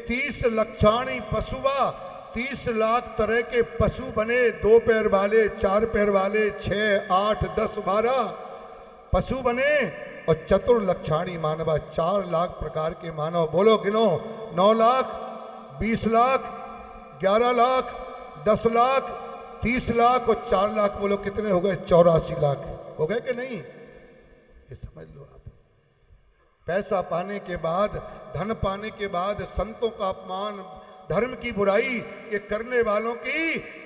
30 लक्षाणी पशुवा, 30 लाख तरह के पशु बने। 2 पैर वाले, 4 पैर वाले, 6, 8, 10, 12 पशु बने। और चतुर्लक्षाणी मानवा, 4 लाख प्रकार के मानव। बोलो गिनो, 9 लाख, 20 लाख, 11 लाख, 10 लाख, 30 लाख और 4 लाख। बोलो कितने हो गए? 84 लाख हो गए कि नहीं? ये समझ लो आप। पैसा पाने के बाद, धन पाने के बाद संतों का अपमान, धर्म की बुराई ये करने वालों की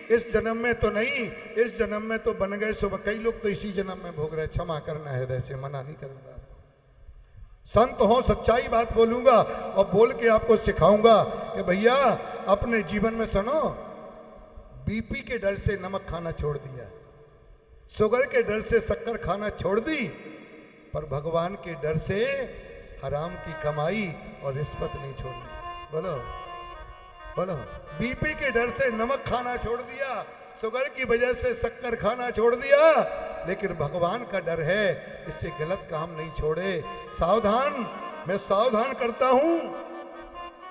इस जन्म में तो नहीं, इस जन्म में तो बन गए सुबह। कई लोग तो इसी जन्म में भोग रहे। क्षमा करना हृदय से, मना नहीं करूंगा। संत हो, सच्चाई बात बोलूंगा और बोल के आपको सिखाऊंगा कि भैया अपने जीवन में सुनो, बीपी के डर से नमक खाना छोड़ दिया, शुगर के डर से शक्कर खाना छोड़ दी, पर भगवान के डर से हराम की कमाई और रिश्वत नहीं छोड़ी। बोलो बोलो, बीपी के डर से नमक खाना छोड़ दिया, शुगर की वजह से शक्कर खाना छोड़ दिया, लेकिन भगवान का डर है, इससे गलत काम नहीं छोड़े। सावधान, मैं सावधान करता हूं।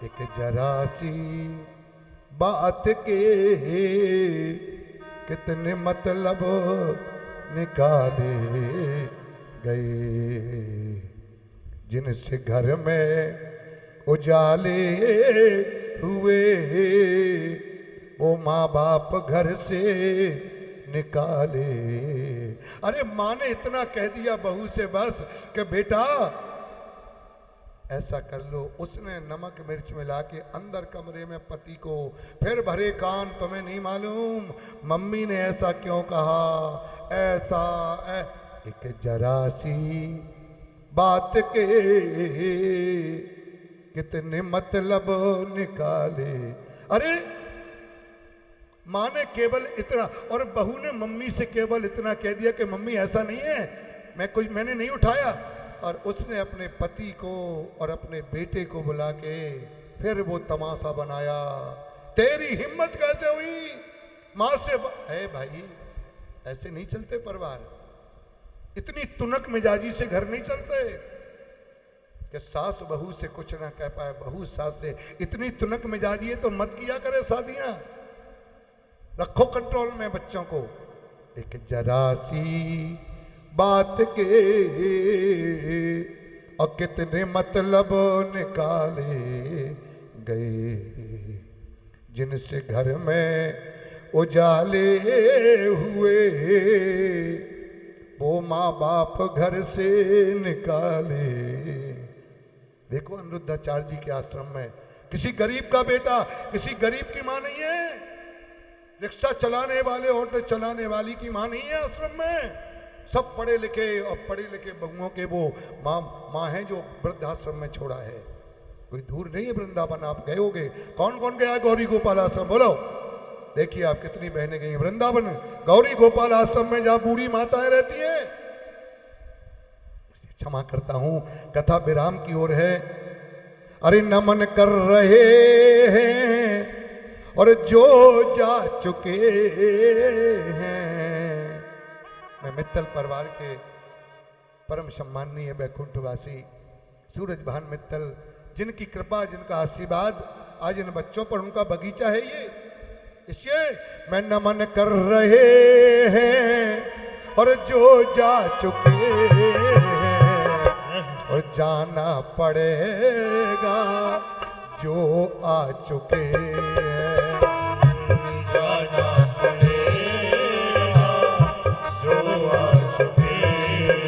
एक जरा सी बात के कितने मतलब निकाले गए, जिनसे घर में उजाले हुए वो माँ बाप घर से निकाले। अरे माँ ने इतना कह दिया बहू से बस कि बेटा ऐसा कर लो। उसने नमक मिर्च मिला के अंदर कमरे में पति को, फिर भरे कान, तुम्हें नहीं मालूम मम्मी ने ऐसा क्यों कहा, ऐसा एक जरा सी बात के कितने मतलब निकाले। अरे माँ ने केवल इतना, और बहू ने मम्मी से केवल इतना कह दिया कि मम्मी ऐसा नहीं है, मैंने नहीं उठाया। और उसने अपने पति को और अपने बेटे को बुला के फिर वो तमाशा बनाया। तेरी हिम्मत कैसे हुई माँ से है भाई, ऐसे नहीं चलते परिवार। इतनी तुनक मिजाजी से घर नहीं चलते कि सास बहू से कुछ ना कह पाए, बहू सास से इतनी तुनक मिजाजी है तो मत किया करे शादियां। रखो कंट्रोल में बच्चों को। एक जरा सी बात के और कितने मतलब निकाले गए, जिनसे घर में उजाले हुए वो माँ बाप घर से निकाले। देखो अनिरुद्धाचार्य जी के आश्रम में किसी गरीब का बेटा, किसी गरीब की माँ नहीं है, रिक्शा चलाने वाले, ऑटो चलाने वाली की माँ नहीं है आश्रम में। सब पढ़े लिखे और पढ़े लिखे बहुओं के वो माँ हैं जो वृद्धाश्रम में छोड़ा है। कोई दूर नहीं है वृंदावन, आप गए होगे। कौन कौन गया गौरी गोपाल आश्रम, बोलो। देखिए आप कितनी बहनें गई वृंदावन, गौरी गोपाल आश्रम में जहां बूढ़ी माताएं रहती है। क्षमा करता हूं, कथा विराम की ओर है। अरे नमन कर रहे हैं और जो जा चुके हैं। मैं मित्तल परिवार के परम सम्माननीय बैकुंठवासी सूरज भान मित्तल, जिनकी कृपा, जिनका आशीर्वाद आज इन बच्चों पर, उनका बगीचा है ये, इसलिए मैं नमन कर रहे हैं और जो जा चुके हैं और जाना पड़ेगा जो आ चुके हैं। जाना पड़ेगा जो आ चुके हैं।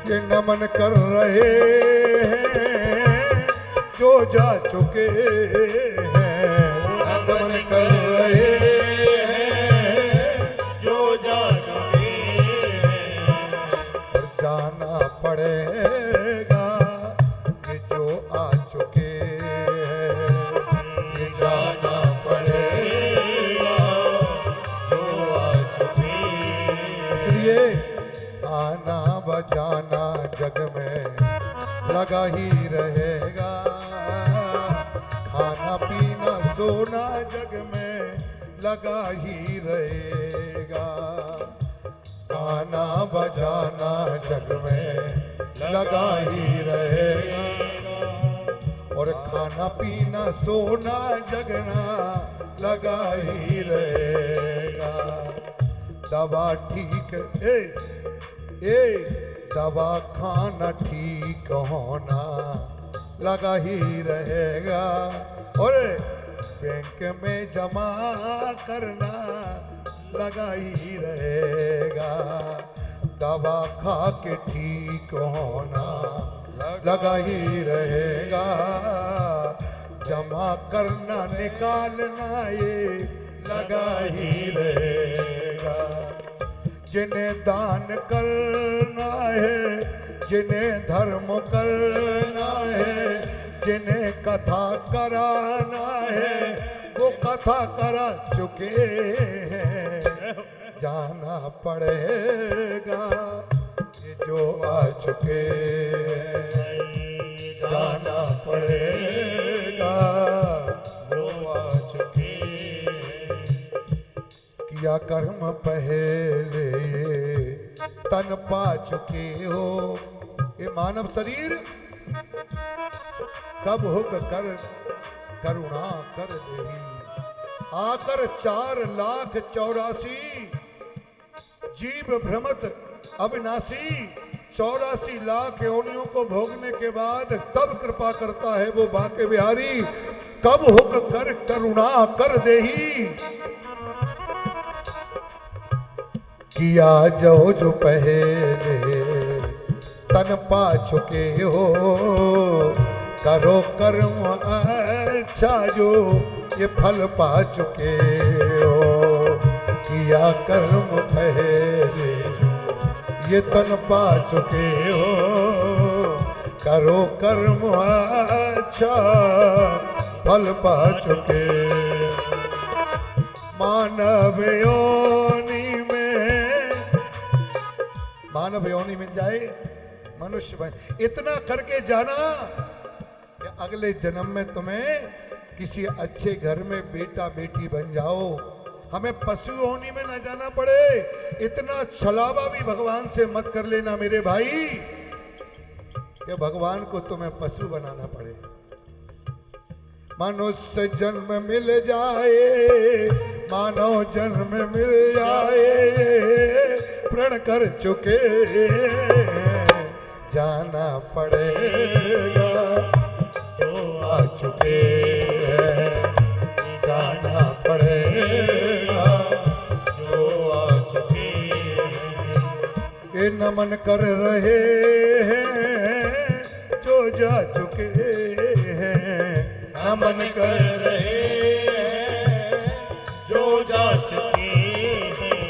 ये नमन कर रहे हैं जो जा चुके हैं, नमन कर रहे हैं जो जा चुके हैं। और जाना पड़ेगा ये जो आ चुके हैं, ये जाना पड़ेगा जो आ चुके हैं। इसलिए आना बजाना जग में लगा ही रहेगा, खाना पीना सोना जग में लगा ही रहेगा। आना बजाना जग में लगा ही रहेगा और खाना पीना सोना जगना लगा ही रहेगा। दवा ठीक दवा खाना ठीक होना लगा ही रहेगा और बैंक में जमा करना लगा ही रहेगा। दवा खा के ठीक होना लगा ही रहेगा, जमा करना निकालना ये लगा ही रहेगा। जिन्हें दान करना है, जिन्हें धर्म करना है, जिन्हें कथा कराना है वो कथा करा चुके हैं। जाना पड़ेगा ये जो आ चुके हैं, जाना पड़ेगा जो आ चुके हैं। किया कर्म पहले तन पा चुके हो। ये मानव शरीर कब हो कर करुणा कर देही। आकर 4,84,000 जीव भ्रमत अविनाशी 84 लाख योनियों को भोगने के बाद तब कृपा करता है वो बांके बिहारी। कब हो कर करुणा कर देही। किया जो पहले तन पा चुके हो। करो कर्म अच्छा जो ये फल पा चुके हो। किया कर्म पहले ये तन पा चुके हो। करो कर्म अच्छा फल पा चुके। मानव योनि मिल जाए मनुष्य बन। इतना करके जाना कि अगले जन्म में तुम्हें किसी अच्छे घर में बेटा बेटी बन जाओ। हमें पशु योनि में न जाना पड़े। इतना छलावा भी भगवान से मत कर लेना मेरे भाई कि भगवान को तुम्हें पशु बनाना पड़े। मनुष्य जन्म मिल जाए, मानव जन्म मिल जाए, प्रण कर चुके जाना पड़ेगा। जो आ चुके हैं जाना पड़ेगा। जो आ चुके ये नमन कर रहे हैं जो जा चुके हैं। नमन कर रहे हैं जो जा चुके हैं।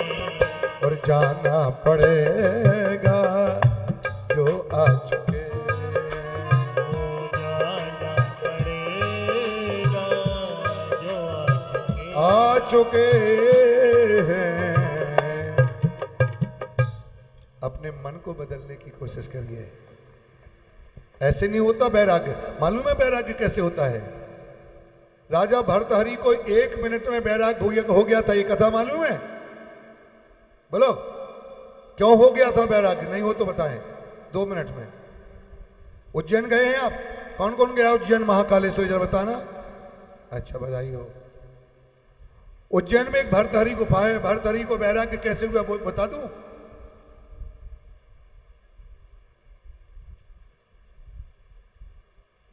और जाना पड़ेगा जो आ चुके जाना पड़ेगा जो आ चुके हैं। अपने मन को बदलने की कोशिश करिए। ऐसे नहीं होता वैराग्य। मालूम है वैराग्य कैसे होता है? राजा भर्तहरि को 1 मिनट में वैराग्य हो गया था। ये कथा मालूम है? बोलो क्यों हो गया था वैराग्य? नहीं हो तो बताएं 2 मिनट में। उज्जैन गए हैं आप? कौन कौन गया उज्जैन महाकालेश्वर? जरा बताना। अच्छा बधाई हो। उज्जैन में एक भर्तहरि गुफा है। भर्तहरि को वैराग्य कैसे हुआ बता दूं?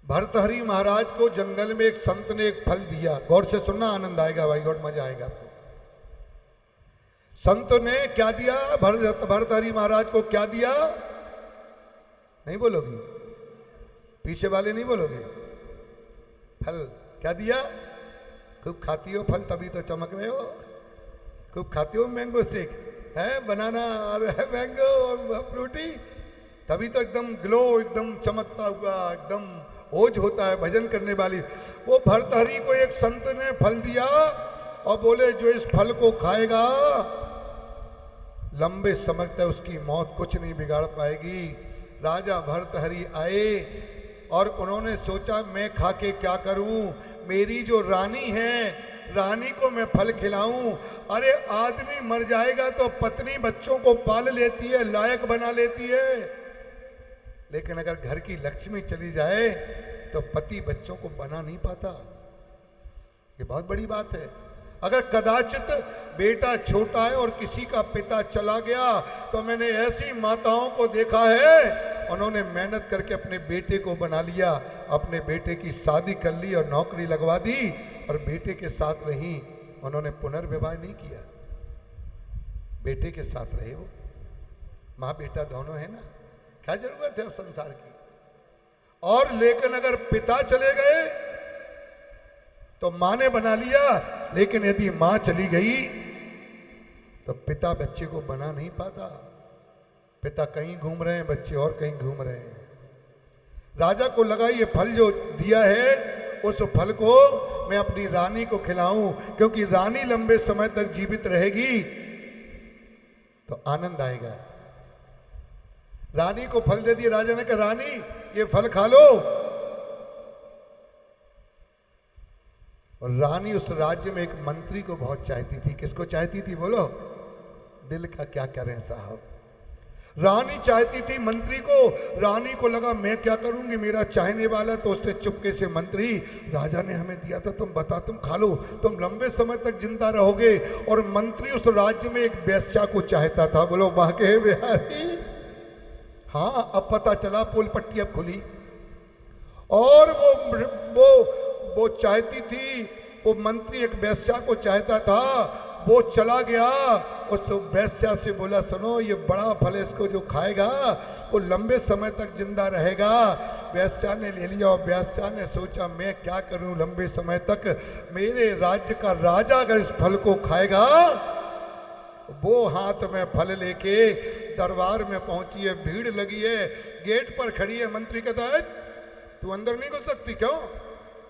भर्तहरि महाराज को जंगल में एक संत ने एक फल दिया। गौर से सुनना, आनंद आएगा भाई, गौर मजा आएगा आपको। संत ने क्या दिया? भर्तहरि महाराज को क्या दिया? नहीं बोलोगी? पीछे वाले नहीं बोलोगे? फल क्या दिया? खूब खाती हो फल तभी तो चमक रहे हो। खूब खाती हो मैंगो शेक है, बनाना और मैंगो फ्रूटी, तभी तो एकदम ग्लो, एकदम चमकता हुआ, एकदम ओज होता है भजन करने वाली। वो भर्तहरि को एक संत ने फल दिया और बोले जो इस फल को खाएगा लंबे समय तक उसकी मौत कुछ नहीं बिगाड़ पाएगी। राजा भर्तहरि आए और उन्होंने सोचा मैं खा के क्या करूं? मेरी जो रानी है, रानी को मैं फल खिलाऊं। अरे आदमी मर जाएगा तो पत्नी बच्चों को पाल लेती है, लायक बना लेती है, लेकिन अगर घर की लक्ष्मी चली जाए तो पति बच्चों को बना नहीं पाता। ये बहुत बड़ी बात है। अगर कदाचित बेटा छोटा है और किसी का पिता चला गया तो मैंने ऐसी माताओं को देखा है, उन्होंने मेहनत करके अपने बेटे को बना लिया, अपने बेटे की शादी कर ली और नौकरी लगवा दी और बेटे के साथ रही। उन्होंने पुनर्विवाह नहीं किया, बेटे के साथ रहे। वो माँ बेटा दोनों है ना, क्या जरूरत है अब संसार की? और लेकिन अगर पिता चले गए तो मां ने बना लिया, लेकिन यदि मां चली गई तो पिता बच्चे को बना नहीं पाता। पिता कहीं घूम रहे हैं, बच्चे और कहीं घूम रहे हैं। राजा को लगा ये फल जो दिया है उस फल को मैं अपनी रानी को खिलाऊं, क्योंकि रानी लंबे समय तक जीवित रहेगी तो आनंद आएगा। रानी को फल दे दिया। राजा ने कहा रानी ये फल खा लो। और रानी उस राज्य में एक मंत्री को बहुत चाहती थी। किसको चाहती थी बोलो? दिल का क्या करें साहब। रानी चाहती थी मंत्री को, रानी को लगा मैं क्या करूंगी, मेरा चाहने वाला, तो उसने चुपके से मंत्री, राजा ने हमें दिया था, तुम बता, तुम खा लो, तुम लंबे समय तक जिंदा रहोगे। और मंत्री उस राज्य में एक वेश्या को चाहता था। बोलो बाके बिहारी। हाँ, अब पता चला, पोल पट्टी अब खुली। और वो चाहती थी, वो मंत्री एक वेश्या को चाहता था। वो चला गया, उस वेश्या से बोला, सुनो ये बड़ा फल, इसको जो खाएगा वो लंबे समय तक जिंदा रहेगा। वेश्या ने ले लिया और वेश्या ने सोचा मैं क्या करूं लंबे समय तक, मेरे राज्य का राजा अगर इस फल को खाएगा। वो हाथ में फल लेके दरबार में पहुंची है, भीड़ लगी है, गेट पर खड़ी है। मंत्री कहता है तू अंदर नहीं घुस सकती। क्यों?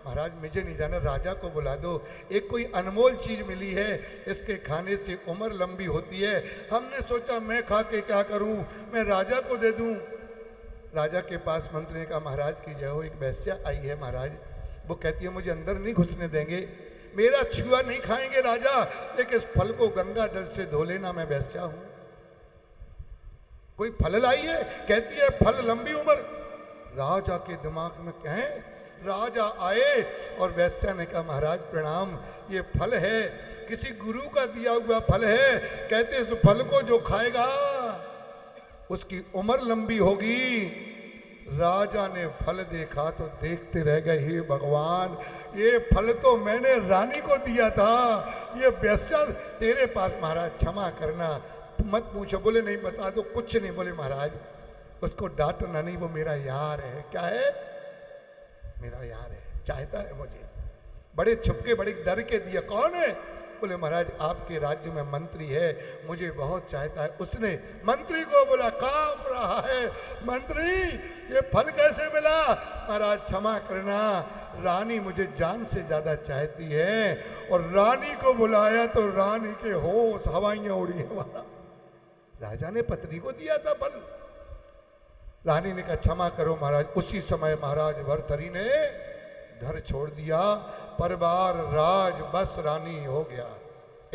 महाराज मुझे नहीं जाना, राजा को बुला दो, एक कोई अनमोल चीज मिली है, इसके खाने से उम्र लंबी होती है। हमने सोचा मैं खा के क्या करूं, मैं राजा को दे दूं। राजा के पास मंत्री ने कहा महाराज की जय हो, एक वेश्या आई है महाराज, वो कहती है मुझे अंदर नहीं घुसने देंगे, मेरा छुआ नहीं खाएंगे राजा, लेकिन इस फल को गंगा जल से धो लेना, मैं वेश्या हूं। कोई फल लाई है, कहती है फल लंबी उम्र। राजा के दिमाग में कहें, राजा आए और वेश्या ने कहा महाराज प्रणाम, ये फल है, किसी गुरु का दिया हुआ फल है, कहते इस फल को जो खाएगा उसकी उम्र लंबी होगी। राजा ने फल देखा तो देखते रह गए, हे भगवान ये फल तो मैंने रानी को दिया था, ये वेश्या तेरे पास। महाराज क्षमा करना, मत पूछो। बोले नहीं बता दो, कुछ नहीं। बोले महाराज उसको डांटना नहीं, वो मेरा यार है। क्या है? मेरा यार है, चाहता है मुझे, बड़े छुपके बड़े डर के दिया। कौन है? बोले महाराज आपके राज्य में मंत्री है, मुझे बहुत चाहता है। उसने मंत्री को बोला, कांप रहा है, मंत्री ये फल कैसे मिला? महाराज क्षमा करना, रानी मुझे जान से ज्यादा चाहती है। और रानी को बुलाया तो रानी के होश हवाइयां उड़ी है। राजा ने पत्नी को दिया था फल। रानी ने कहा क्षमा करो महाराज। उसी समय महाराज भर्तरी ने घर छोड़ दिया, परिवार राज बस रानी हो गया।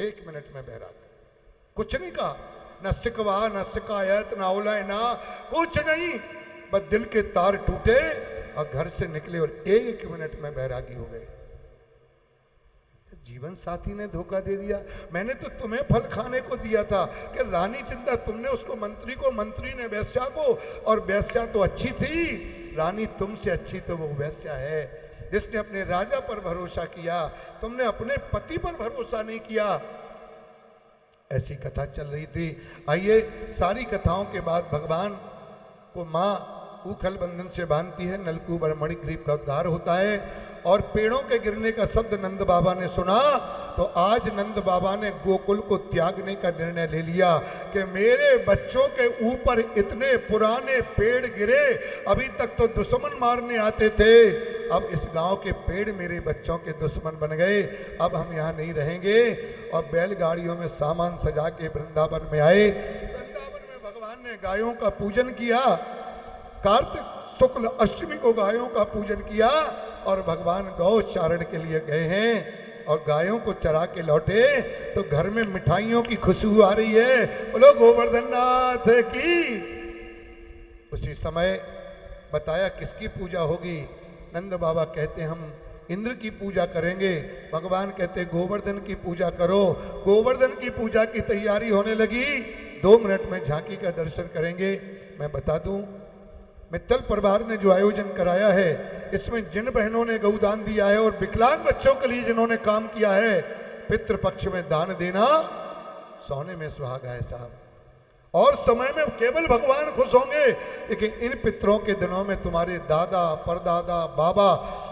1 मिनट में बैराग, कुछ नहीं कहा, न सिकवा न शिकायत न औलाय ना कुछ नहीं, बस दिल के तार टूटे और घर से निकले और 1 मिनट में बैरागी हो गए। जीवन साथी ने धोखा दे दिया। मैंने तो तुम्हें फल खाने को दिया था कि रानी चिंता, तुमने उसको मंत्री को, मंत्री ने वेश्या को, और वेश्या तो अच्छी थी, रानी तुमसे अच्छी तो वो वेश्या है जिसने अपने राजा पर भरोसा किया, तुमने अपने पति पर भरोसा नहीं किया। ऐसी कथा चल रही थी। आइए, सारी कथाओं के बाद भगवान को माँ उखल बंधन से बांधती है, नलकूबर मणिग्रीव का उद्धार होता है। और पेड़ों के गिरने का शब्द नंद बाबा ने सुना तो आज नंद बाबा ने गोकुल को त्यागने का निर्णय ले लिया कि मेरे बच्चों के ऊपर इतने पुराने पेड़ गिरे, अभी तक तो दुश्मन मारने आते थे, अब इस गांव के पेड़ मेरे बच्चों के दुश्मन बन गए, अब हम यहाँ नहीं रहेंगे। और बैलगाड़ियों में सामान सजा के वृंदावन में आए। वृंदावन में भगवान ने गायों का पूजन किया, कार्तिक शुक्ल अष्टमी को गायों का पूजन किया और भगवान गौ चारण के लिए गए हैं और गायों को चरा के लौटे तो घर में मिठाइयों की खुशबू आ रही है। बोलो गोवर्धन नाथ की। उसी समय बताया किसकी पूजा होगी। नंद बाबा कहते हम इंद्र की पूजा करेंगे, भगवान कहते गोवर्धन की पूजा करो। गोवर्धन की पूजा की तैयारी होने लगी। 2 मिनट में झांकी का दर्शन करेंगे। मैं बता दूं, मित्तल परिवार ने जो आयोजन कराया है इसमें जिन बहनों ने गौदान दिया है और विकलांग बच्चों के लिए जिन्होंने काम किया है, पितृपक्ष में दान देना सोने में सुहागा है साहब। और समय में केवल भगवान खुश होंगे, लेकिन इन पितरों के दिनों में तुम्हारे दादा परदादा बाबा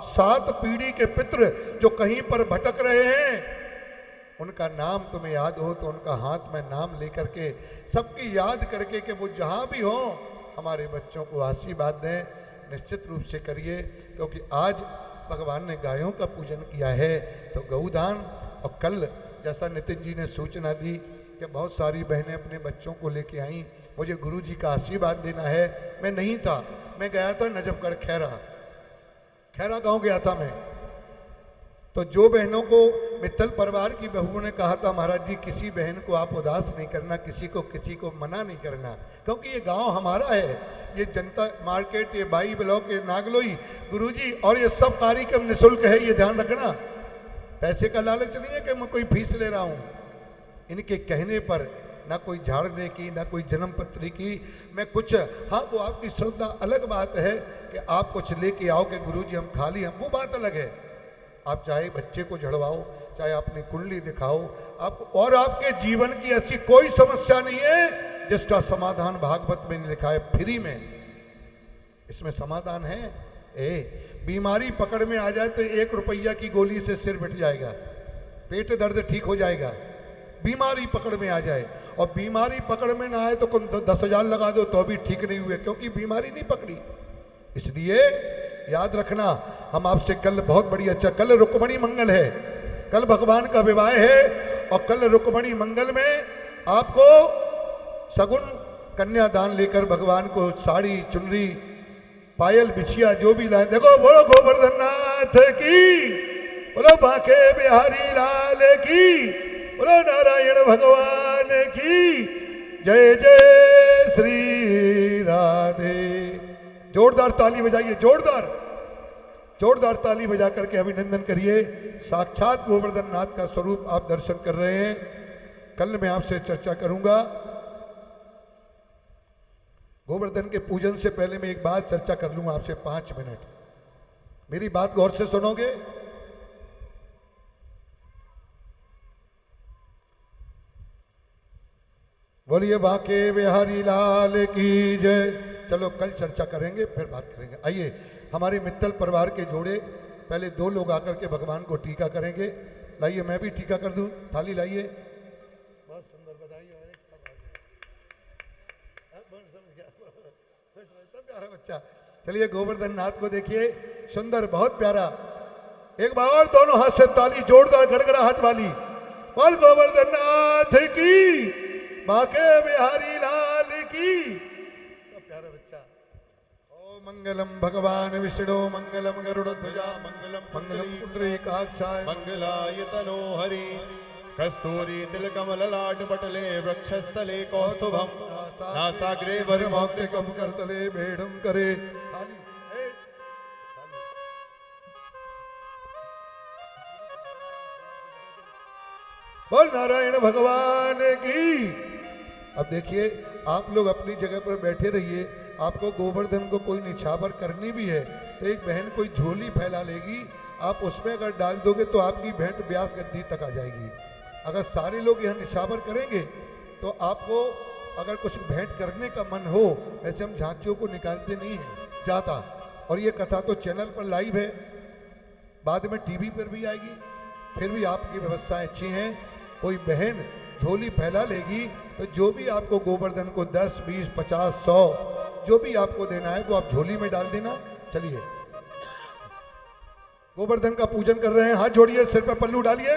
7 पीढ़ी के पितृ जो कहीं पर भटक रहे हैं, उनका नाम तुम्हें याद हो तो उनका हाथ में नाम लेकर के सबकी याद करके कि वो जहाँ भी हो हमारे बच्चों को आशीर्वाद दें। निश्चित रूप से करिए, क्योंकि आज भगवान ने गायों का पूजन किया है तो गौदान। और कल जैसा नितिन जी ने सूचना दी कि बहुत सारी बहनें अपने बच्चों को लेके आईं, मुझे गुरु जी का आशीर्वाद देना है। मैं नहीं था, मैं गया था नजफगढ़ खैरा गांव गया था मैं। तो जो बहनों को मित्तल परिवार की बहुओं ने कहा था महाराज जी किसी बहन को आप उदास नहीं करना, किसी को मना नहीं करना, क्योंकि ये गांव हमारा है, ये जनता मार्केट, ये बाई ब्लॉक, ये नागलोई गुरुजी, और ये सब कार्यक्रम निःशुल्क है, ये ध्यान रखना। पैसे का लालच नहीं है कि मैं कोई फीस ले रहा हूं। इनके कहने पर ना कोई झाड़ने की, ना कोई जन्म पत्री की, मैं कुछ, हाँ वो आपकी श्रद्धा अलग बात है कि आप कुछ लेके आओ कि गुरुजी हम खाली हम, वो बात अलग है। आप चाहे बच्चे को झड़वाओ, चाहे अपनी कुंडली दिखाओ, आप और आपके जीवन की ऐसी कोई समस्या नहीं है जिसका समाधान भागवत में नहीं लिखा है, फ्री में इसमें समाधान है। बीमारी पकड़ में आ जाए तो 1 रुपया की गोली से सिर बैठ जाएगा, पेट दर्द ठीक हो जाएगा, बीमारी पकड़ में आ जाए। और बीमारी पकड़ में ना आए तो 10,000 लगा दो तो भी ठीक नहीं हुए, क्योंकि बीमारी नहीं पकड़ी। इसलिए याद रखना, हम आपसे कल बहुत बड़ी अच्छा, कल रुक्मणी मंगल है, कल भगवान का विवाह है, और कल रुक्मणी मंगल में आपको सगुन कन्यादान लेकर भगवान को साड़ी, चुनरी, पायल, बिछिया जो भी लाए, देखो बोलो गोवर्धन नाथ की, बोलो बांके बिहारी लाल की, बोलो नारायण भगवान की जय जय श्री राधे। जोरदार ताली बजाइए, जोरदार ताली बजा करके अभिनंदन करिए। साक्षात गोवर्धन नाथ का स्वरूप आप दर्शन कर रहे हैं। कल मैं आपसे चर्चा करूंगा। गोवर्धन के पूजन से पहले मैं एक बात चर्चा कर लूंगा आपसे 5 मिनट, मेरी बात गौर से सुनोगे। बोलिए बांके बिहारी लाल की जय। चलो कल चर्चा करेंगे, फिर बात करेंगे। आइए हमारे मित्तल परिवार के जोड़े पहले 2 लोग आकर के भगवान को टीका करेंगे। लाइए मैं भी टीका कर दूं, थाली लाइए। बहुत सुंदर, बधाई हो, प्यारा बच्चा। चलिए गोवर्धन नाथ को देखिए, सुंदर, बहुत प्यारा। एक बार और दोनों हाथ से ताली जोरदार गड़गड़ाहट वाली। बोल गोवर्धन नाथ की, बांके बिहारी लाल की। प्यारा बच्चा। ओ मंगलम भगवान विष्णु, मंगलम गरुड़ध्वजा, मंगलम पुंडरीकाक्षाय, मंगलाय तनो हरि, कस्तूरी तिलकम ललाट पटले, वक्षस्थले कौस्तुभम, नासाग्रे वरमौक्तिकम करतले भेड़म करे। बोल नारायण भगवान की। अब देखिए, आप लोग अपनी जगह पर बैठे रहिए। आपको गोवर्धन को कोई निछावर करनी भी है तो एक बहन कोई झोली फैला लेगी, आप उसमें अगर डाल दोगे तो आपकी भेंट ब्यास गद्दी तक आ जाएगी। अगर सारे लोग यहाँ निछावर करेंगे तो आपको अगर कुछ भेंट करने का मन हो, वैसे हम झांकियों को निकालते नहीं हैं जाता। और ये कथा तो चैनल पर लाइव है, बाद में टीवी पर भी आएगी, फिर भी आपकी व्यवस्थाएं अच्छी हैं। कोई बहन झोली फैला लेगी तो जो भी आपको गोवर्धन को 10, 20, 50, 100 जो भी आपको देना है वो आप झोली में डाल देना। चलिए गोवर्धन का पूजन कर रहे हैं, हाथ जोड़िए, सिर पे पल्लू डालिए।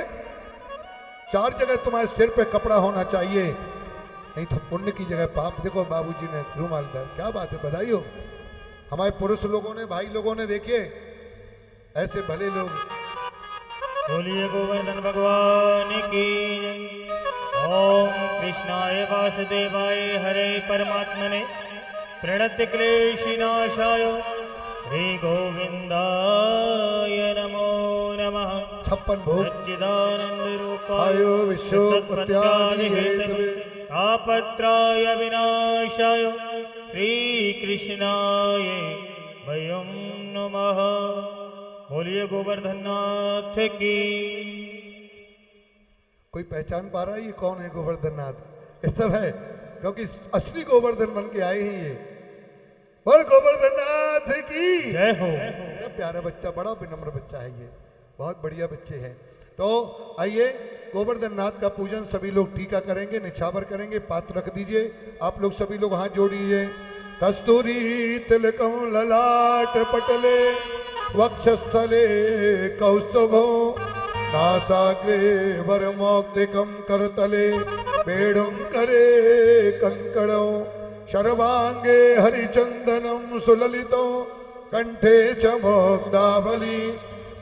4 जगह तुम्हारे सिर पे कपड़ा होना चाहिए, नहीं तो पुण्य की जगह पाप। देखो बाबूजी ने रूमाल डाल, क्या बात है, बधाई हो। हमारे पुरुष लोगों ने, भाई लोगों ने, देखिए ऐसे भले लोग। बोलिए गोवर्धन भगवान की। ओम कृष्णाय वासुदेवाय हरे परमात्मने प्रणत क्लेशिनाशाय श्री गोविंदाय नमो नमः। 56 भोग सच्चिदानंद रूपाय आयो विश्वोत्पत्त्यादि हेतवे तापत्राय विनाशाय श्री कृष्णाय वयं नमः। बोलिए गोवर्धन नाथ की। कोई पहचान पा रहा है ये कौन है गोवर्धन नाथ? ये सब है क्योंकि असली गोवर्धन बन के आए हैं ये। बोल गोवर्धन नाथ की जय हो। क्या प्यारा बच्चा, बड़ा विनम्र बच्चा है ये, बहुत बढ़िया बच्चे हैं। तो आइए गोवर्धन नाथ का पूजन सभी लोग टीका करेंगे, निछावर करेंगे। पात्र रख दीजिए, आप लोग सभी लोग हाथ जोड़िए। कस्तूरी तिलकम ललाट पटले, वक्षस्थले कौस्तुभो, नासाग्रे वरमौक्तिकम करतले, बेड़ुं करे कंकणो, शर्वांगे हरिचंदनम सुललितो, कंठे च मोक्तावली,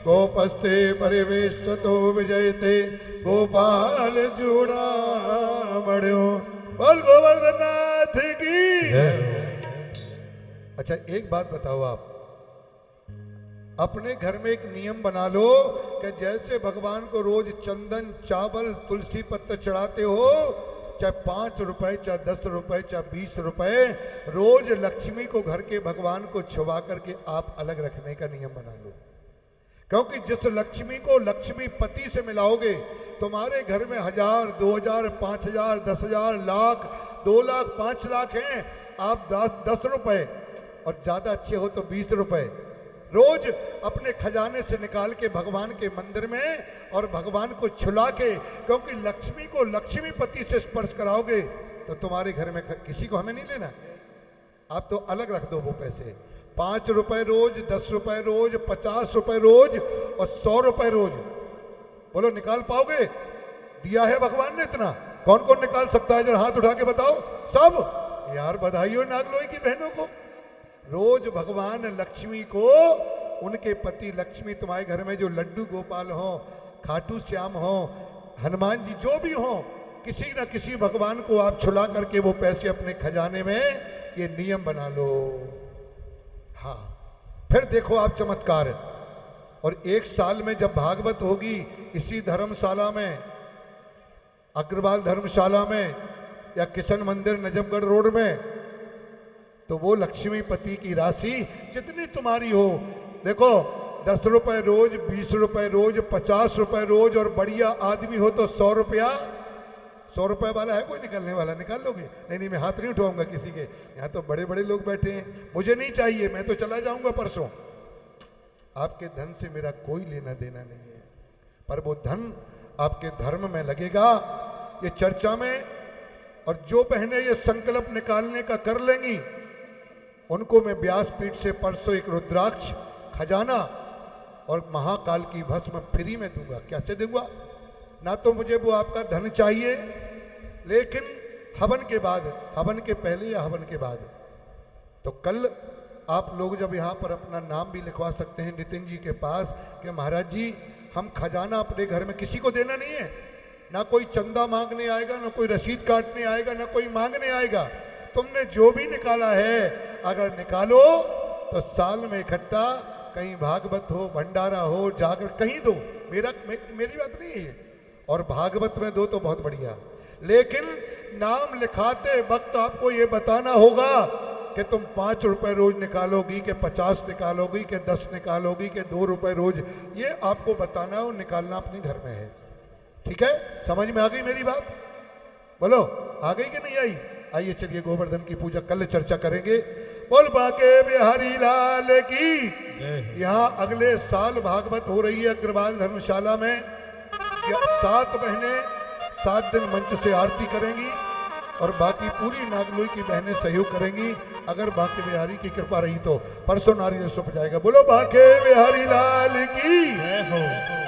गोपस्ते परिवेष्टतो विजयते गोपाल जुड़ा मड़ो। बोल गोवर्धन नाथ की। अच्छा एक बात बताओ, आप अपने घर में एक नियम बना लो कि जैसे भगवान को रोज चंदन चावल तुलसी पत्तर चढ़ाते हो, चाहे 5 रुपए चाहे 10 रुपए चाहे 20 रुपए, रोज लक्ष्मी को घर के भगवान को छुपा करके आप अलग रखने का नियम बना लो। क्योंकि जिस लक्ष्मी को लक्ष्मी पति से मिलाओगे, तुम्हारे घर में 1000 2000 5000 10,000 लाख 2 लाख 5 लाख हैं, आप 10 रुपए और ज्यादा अच्छे हो तो 20 रुपए रोज अपने खजाने से निकाल के भगवान के मंदिर में और भगवान को छुला के, क्योंकि लक्ष्मी को लक्ष्मीपति से स्पर्श कराओगे तो तुम्हारे घर में किसी को हमें नहीं लेना, आप तो अलग रख दो वो पैसे। 5 रुपए रोज, 10 रुपए रोज, 50 रुपए रोज और 100 रुपए रोज। बोलो निकाल पाओगे? दिया है भगवान ने इतना, कौन कौन निकाल सकता है? जरा हाथ उठा के बताओ सब। यार बधाई हो नागलोई की बहनों को। रोज भगवान लक्ष्मी को, उनके पति लक्ष्मी तुम्हारे घर में जो लड्डू गोपाल हो, खाटू श्याम हो, हनुमान जी जो भी हो, किसी न किसी भगवान को आप छुला करके वो पैसे अपने खजाने में, ये नियम बना लो। हाँ फिर देखो आप चमत्कार। और 1 साल में जब भागवत होगी इसी धर्मशाला में, अग्रवाल धर्मशाला में या किशन मंदिर नजफगढ़ रोड में, तो वो लक्ष्मीपति की राशि जितनी तुम्हारी हो, देखो 10 रुपए रोज, 20 रुपए रोज, 50 रुपए रोज, और बढ़िया आदमी हो तो 100 रुपया। 100 रुपए वाला है कोई निकलने वाला? निकाल लोगे? नहीं मैं हाथ नहीं उठाऊंगा किसी के, यहाँ तो बड़े बड़े लोग बैठे हैं, मुझे नहीं चाहिए, मैं तो चला जाऊंगा परसों। आपके धन से मेरा कोई लेना देना नहीं है, पर वो धन आपके धर्म में लगेगा, ये चर्चा में। और जो बहनें ये संकल्प निकालने का कर लेंगी, उनको मैं व्यासपीठ से परसों एक रुद्राक्ष, खजाना और महाकाल की भस्म फ्री में दूंगा। क्या से दूंगा? ना तो मुझे वो आपका धन चाहिए, लेकिन हवन के बाद, हवन के पहले या हवन के बाद। तो कल आप लोग जब यहाँ पर अपना नाम भी लिखवा सकते हैं नितिन जी के पास कि महाराज जी हम खजाना अपने घर में किसी को देना नहीं है, ना कोई चंदा मांगने आएगा, ना कोई रसीद काटने आएगा, ना कोई मांगने आएगा। तुमने जो भी निकाला है अगर निकालो तो साल में इकट्ठा कहीं भागवत हो, भंडारा हो, जाकर कहीं दो, मेरी बात नहीं है। और भागवत में दो तो बहुत बढ़िया, लेकिन नाम लिखाते वक्त आपको ये बताना होगा कि तुम 5 रुपए रोज निकालोगी कि 50 निकालोगी कि 10 निकालोगी कि 2 रुपए रोज, ये आपको बताना और निकालना अपने घर में है। ठीक है, समझ में आ गई मेरी बात? बोलो आ गई कि नहीं आई? आइए चलिए गोवर्धन की पूजा कल चर्चा करेंगे। बोल बाके बिहारी लाल की। यहाँ अगले साल भागवत हो रही है अग्रवाल धर्मशाला में। 7 बहनें 7 दिन मंच से आरती करेंगी और बाकी पूरी नागलोई की बहनें सहयोग करेंगी, अगर बाके बिहारी की कृपा रही तो। परसों नारियल सुप जाएगा। बोलो बाके बिहारी लाल की।